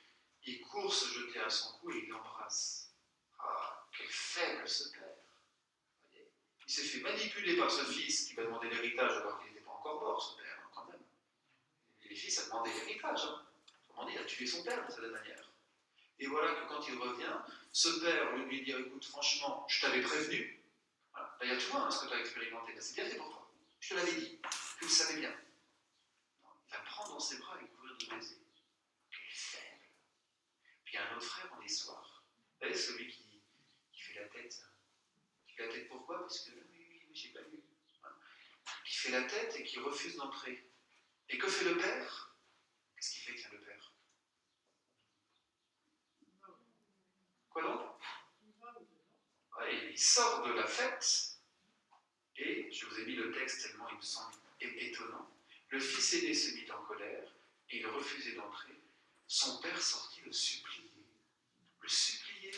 il court se jeter à son cou et il l'embrasse. Ah, quel faible ce père! Il s'est fait manipuler par ce fils qui va demander l'héritage alors qu'il n'était pas encore mort, ce père, hein, quand même. Et le fils a demandé l'héritage. Hein. Autrement dit, il a tué son père de cette manière. Et voilà que quand il revient, ce père, au lieu de lui dire, écoute, franchement, je t'avais prévenu. Voilà. Là, il y a tout ce que tu as expérimenté. Là, c'est bien fait pour toi. Je te l'avais dit. Tu le savais bien. Non, il va le prendre dans ses bras et couvrir de baisers. Quel faible. Puis il y a un autre frère en histoire. Vous savez, celui qui fait la tête. Qui fait la tête pourquoi? Parce que oui, j'ai pas lu. Voilà. Qui fait la tête et qui refuse d'entrer. Et que fait le père? Qu'est-ce qu'il fait, tiens, le père? il sort de la fête, et je vous ai mis le texte tellement il me semble étonnant. Le fils aîné se mit en colère, et il refusait d'entrer. Son père sortit le supplier. Le supplier.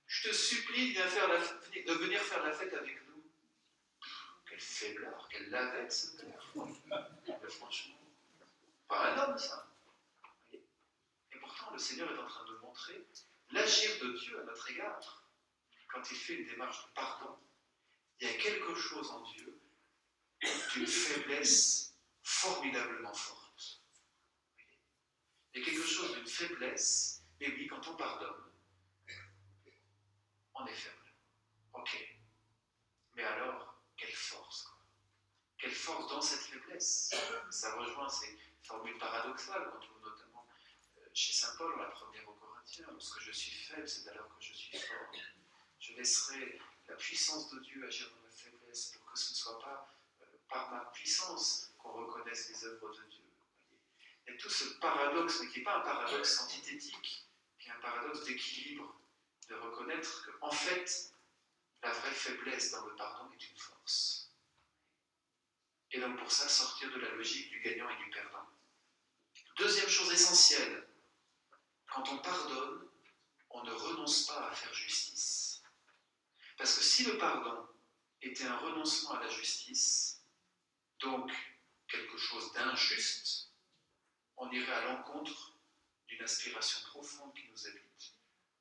Je te supplie de venir faire la fête avec nous. Quel faiblard, quelle lavette ce père. Mais franchement, pas un homme ça. Et pourtant, le Seigneur est en train de montrer l'agir de Dieu à notre égard. Quand il fait une démarche de pardon, il y a quelque chose en Dieu d'une faiblesse formidablement forte. Il y a quelque chose d'une faiblesse, mais oui, quand on pardonne, on est faible. Ok. Mais alors, quelle force, quoi. Quelle force dans cette faiblesse. Ça rejoint ces formules paradoxales qu'on trouve notamment chez saint Paul, la première aux Corinthiens. Lorsque je suis faible, c'est alors que je suis fort. Je laisserai la puissance de Dieu agir dans la faiblesse pour que ce ne soit pas par ma puissance qu'on reconnaisse les œuvres de Dieu. Il y a tout ce paradoxe, mais qui n'est pas un paradoxe antithétique, qui est un paradoxe d'équilibre, de reconnaître qu'en fait, la vraie faiblesse dans le pardon est une force. Et donc pour ça, sortir de la logique du gagnant et du perdant. Deuxième chose essentielle, quand on pardonne, on ne renonce pas à faire justice. Parce que si le pardon était un renoncement à la justice, donc quelque chose d'injuste, on irait à l'encontre d'une aspiration profonde qui nous habite.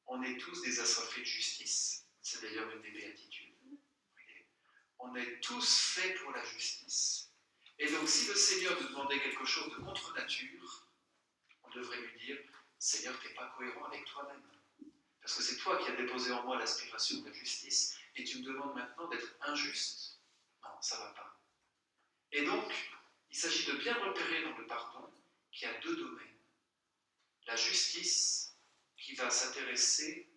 On est tous des assoiffés de justice. C'est d'ailleurs une des béatitudes. On est tous faits pour la justice. Et donc, si le Seigneur nous demandait quelque chose de contre nature, on devrait lui dire « Seigneur, tu n'es pas cohérent avec toi-même. Parce que c'est toi qui as déposé en moi l'aspiration de la justice, et tu me demandes maintenant d'être injuste. Non, ça ne va pas. » Et donc, il s'agit de bien repérer dans le pardon qu'il y a deux domaines. La justice qui va s'intéresser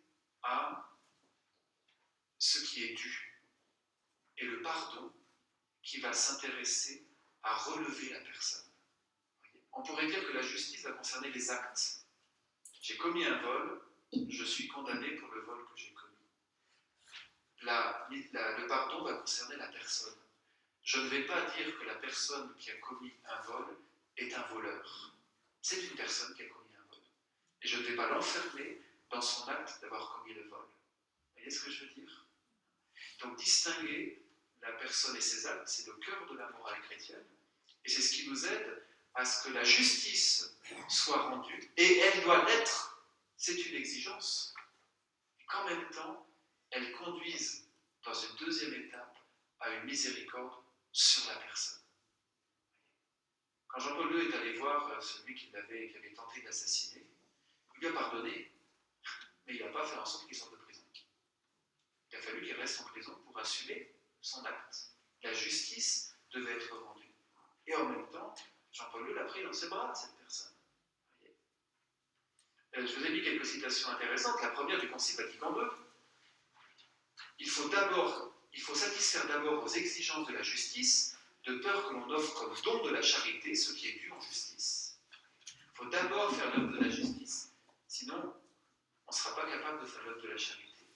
à ce qui est dû, et le pardon qui va s'intéresser à relever la personne. On pourrait dire que la justice va concerner les actes. J'ai commis un vol, je suis condamné pour le vol que j'ai commis. Le pardon va concerner la personne. Je ne vais pas dire que la personne qui a commis un vol est un voleur. C'est une personne qui a commis un vol. Et je ne vais pas l'enfermer dans son acte d'avoir commis le vol. Vous voyez ce que je veux dire? Donc distinguer la personne et ses actes, c'est le cœur de la morale chrétienne. Et c'est ce qui nous aide à ce que la justice soit rendue. Et elle doit l'être. C'est une exigence. Et qu'en même temps, elle conduise dans une deuxième étape à une miséricorde sur la personne. Quand Jean-Paul II est allé voir celui qui avait tenté d'assassiner, il lui a pardonné, mais il n'a pas fait en sorte qu'il sorte de prison. Il a fallu qu'il reste en prison pour assumer son acte. La justice devait être rendue. Et en même temps, Jean-Paul II l'a pris dans ses bras, cette personne. Je vous ai mis quelques citations intéressantes. La première du Concile Vatican II. Il faut satisfaire d'abord aux exigences de la justice, de peur que l'on offre comme don de la charité ce qui est dû en justice. Il faut d'abord faire l'œuvre de la justice, sinon on ne sera pas capable de faire l'œuvre de la charité.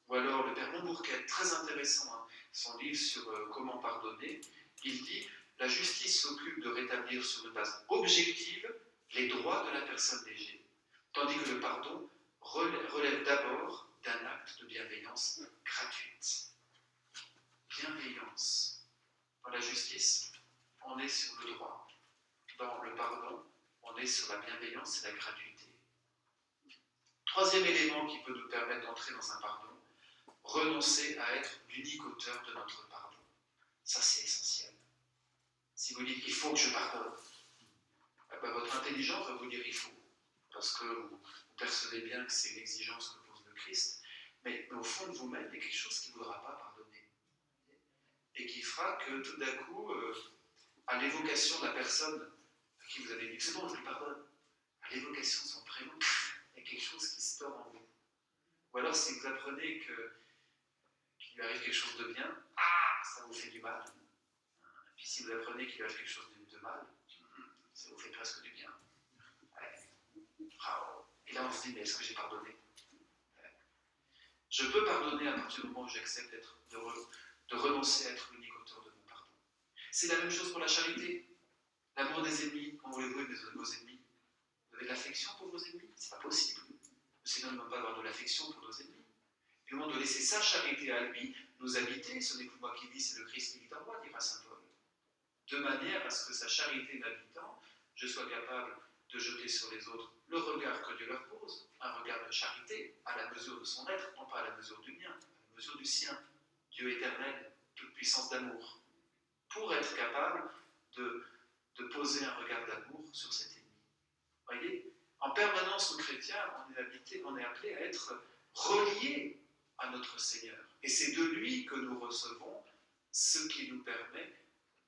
Ou alors le père Montbourquet, très intéressant, son livre sur comment pardonner, il dit « La justice s'occupe de rétablir sur une base objective les droits de la personne légée, tandis que le pardon relève d'abord d'un acte de bienveillance gratuite. » Bienveillance. Dans la justice, on est sur le droit. Dans le pardon, on est sur la bienveillance et la gratuité. Troisième élément qui peut nous permettre d'entrer dans un pardon, renoncer à être l'unique auteur de notre pardon. Ça, c'est essentiel. Si vous dites « il faut que je pardonne », votre intelligence va vous dire « il faut », parce que vous percevez bien que c'est l'exigence que pose le Christ, mais au fond de vous-même, il y a quelque chose qui ne voudra pas pardonner. Et qui fera que tout d'un coup, à l'évocation de la personne à qui vous avez dit « c'est bon, je lui pardonne », à l'évocation de son prénom, il y a quelque chose qui se tord en vous. Ou alors si vous apprenez qu'il lui arrive quelque chose de bien, ça vous fait du mal. Et puis si vous apprenez qu'il lui arrive quelque chose de mal, ça vous fait presque du bien. Ouais. Et là on se dit, mais est-ce que j'ai pardonné? Je peux pardonner à partir du moment où j'accepte de renoncer à être l'unique auteur de mon pardon. C'est la même chose pour la charité. L'amour des ennemis, quand voulez-vous aimer vos ennemis? Vous avez de l'affection pour vos ennemis? C'est pas possible. Sinon, nous ne pouvons pas avoir de l'affection pour nos ennemis. Et au moment de laisser sa charité à lui nous habiter, ce n'est plus moi qui vis, c'est le Christ qui vit en moi, dira saint Paul. De manière à ce que sa charité m'habitant, je sois capable de jeter sur les autres le regard que Dieu leur pose, un regard de charité, à la mesure de son être, non pas à la mesure du mien, à la mesure du sien, Dieu éternel, toute puissance d'amour, pour être capable de poser un regard d'amour sur cet ennemi. Voyez, en permanence, nous chrétiens, on est appelés à être reliés à notre Seigneur. Et c'est de lui que nous recevons ce qui nous permet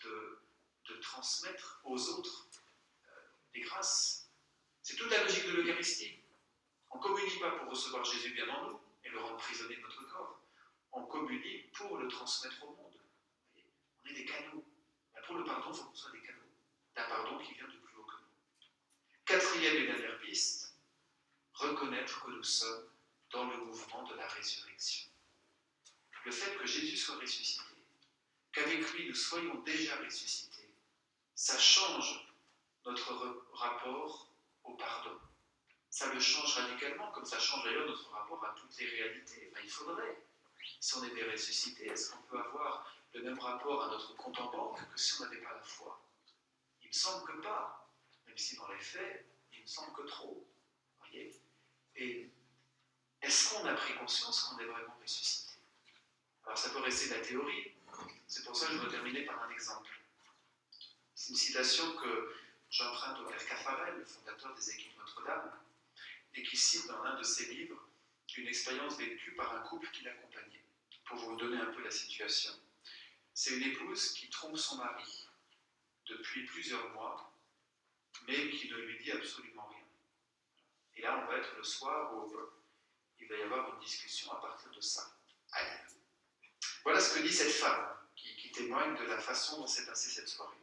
de transmettre aux autres des grâces. C'est toute la logique de l'Eucharistie. On ne communie pas pour recevoir Jésus bien en nous et le rendre prisonnier de notre corps. On communie pour le transmettre au monde. On est des canaux. Mais pour le pardon, il faut qu'on soit des canaux. D'un pardon qui vient de plus haut que nous. Quatrième et dernière piste, reconnaître que nous sommes dans le mouvement de la résurrection. Le fait que Jésus soit ressuscité, qu'avec lui nous soyons déjà ressuscités, ça change notre rapport au pardon. Ça le change radicalement, comme ça change d'ailleurs notre rapport à toutes les réalités. Enfin, il faudrait. Si on était ressuscité, est-ce qu'on peut avoir le même rapport à notre compte en banque que si on n'avait pas la foi? Il me semble que pas. Même si dans les faits, il me semble que trop. Voyez? Et est-ce qu'on a pris conscience qu'on est vraiment ressuscité? Alors ça peut rester de la théorie. C'est pour ça que je vais terminer par un exemple. C'est une citation que j'emprunte au Père Caffarel, le fondateur des Équipes Notre-Dame, et qui cite dans l'un de ses livres une expérience vécue par un couple qui l'accompagnait. Pour vous donner un peu la situation, c'est une épouse qui trompe son mari depuis plusieurs mois, mais qui ne lui dit absolument rien. Et là, on va être le soir où il va y avoir une discussion à partir de ça. Allez. Voilà ce que dit cette femme qui témoigne de la façon dont s'est passée cette soirée.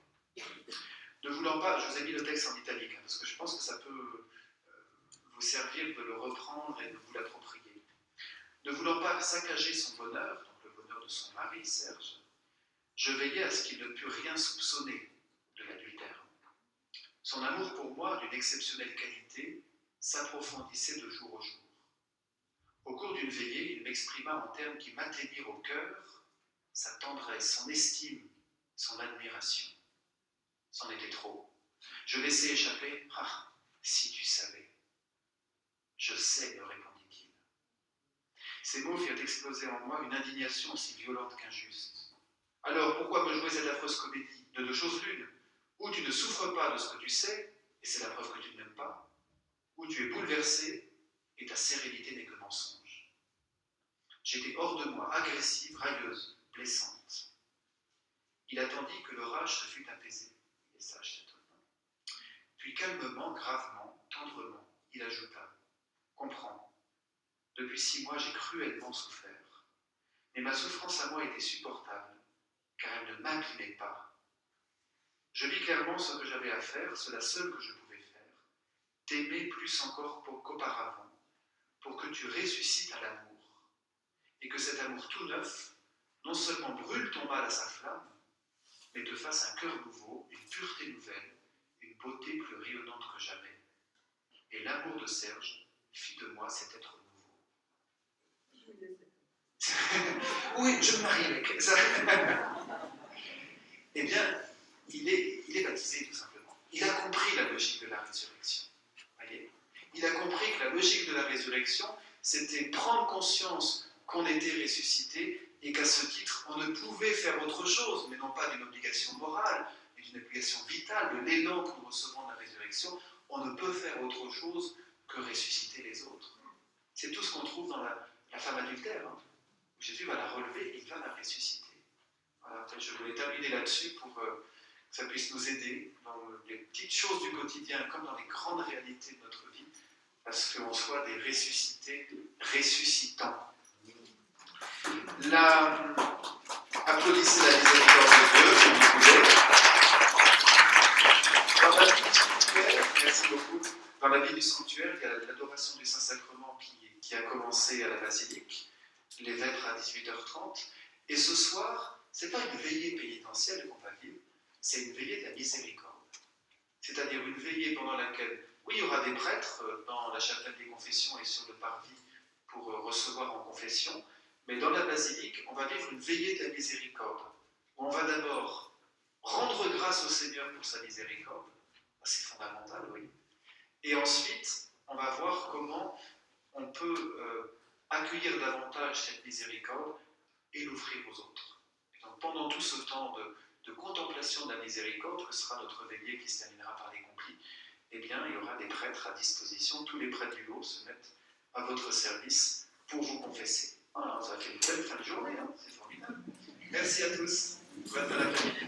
Ne voulant pas, je vous ai mis le texte en italique, parce que je pense que ça peut vous servir de le reprendre et de vous l'approprier. Ne voulant pas saccager son bonheur, donc le bonheur de son mari, Serge, je veillais à ce qu'il ne pût rien soupçonner de l'adultère. Son amour pour moi, d'une exceptionnelle qualité, s'approfondissait de jour au jour. Au cours d'une veillée, il m'exprima en termes qui m'atteignirent au cœur sa tendresse, son estime, son admiration. C'en était trop. Je laissai échapper « Ah, si tu savais !»« Je sais, me répondit-il. » Ces mots firent exploser en moi une indignation aussi violente qu'injuste. Alors, pourquoi me jouer cette affreuse comédie? De deux choses l'une. Ou tu ne souffres pas de ce que tu sais, et c'est la preuve que tu ne m'aimes pas, ou tu es bouleversé, et ta sérénité n'est que mensonge. J'étais hors de moi, agressive, railleuse, blessante. Il attendit que l'orage se fût apaisé. Il est sage cet homme. Puis calmement, gravement, tendrement, il ajouta « Comprends, depuis 6 mois j'ai cruellement souffert, mais ma souffrance à moi était supportable, car elle ne m'abîmait pas. Je vis clairement ce que j'avais à faire, cela seul que je pouvais faire, t'aimer plus encore qu'auparavant, pour que tu ressuscites à l'amour, et que cet amour tout neuf, non seulement brûle ton mal à sa flamme, mais te fasse un cœur nouveau, une pureté nouvelle, une beauté plus rayonnante que jamais. Et l'amour de Serge fit de moi cet être nouveau. Oui, je me marie avec ça. Eh bien, il est baptisé tout simplement. Il a compris la logique de la résurrection. Voyez, il a compris que la logique de la résurrection, c'était prendre conscience qu'on était ressuscité et qu'à ce titre, on ne pouvait faire autre chose, mais non pas d'une obligation morale, mais d'une obligation vitale, de l'élan que nous recevons de la résurrection. On ne peut faire autre chose que ressusciter les autres. C'est tout ce qu'on trouve dans la femme adultère, hein, où Jésus va la relever et il va la ressusciter. Voilà, en fait, je voulais terminer là-dessus pour que ça puisse nous aider dans les petites choses du quotidien comme dans les grandes réalités de notre vie, parce qu'on soit des ressuscités ressuscitants. Applaudissez la miséricorde de Dieu, si vous pouvez. Dans la vie du sanctuaire, merci beaucoup. Dans la vie du sanctuaire, il y a l'adoration du Saint-Sacrement qui a commencé à la basilique. les vêpres à 18h30. Et ce soir, ce n'est pas une veillée pénitentielle qu'on va vivre, c'est une veillée de la miséricorde. C'est-à-dire une veillée pendant laquelle, oui, il y aura des prêtres dans la chapelle des confessions et sur le parvis pour recevoir en confession, mais dans la basilique, on va vivre une veillée de la miséricorde, où on va d'abord rendre grâce au Seigneur pour sa miséricorde, c'est fondamental, oui, et ensuite, on va voir comment on peut accueillir davantage cette miséricorde et l'offrir aux autres. Et donc, pendant tout ce temps de contemplation de la miséricorde, que sera notre veillée qui se terminera par les complis, eh bien, il y aura des prêtres à disposition. Tous les prêtres du lot se mettent à votre service pour vous confesser. Voilà, ça fait une belle fin de journée, hein, c'est formidable. Merci à tous. Bonne fin d'après-midi.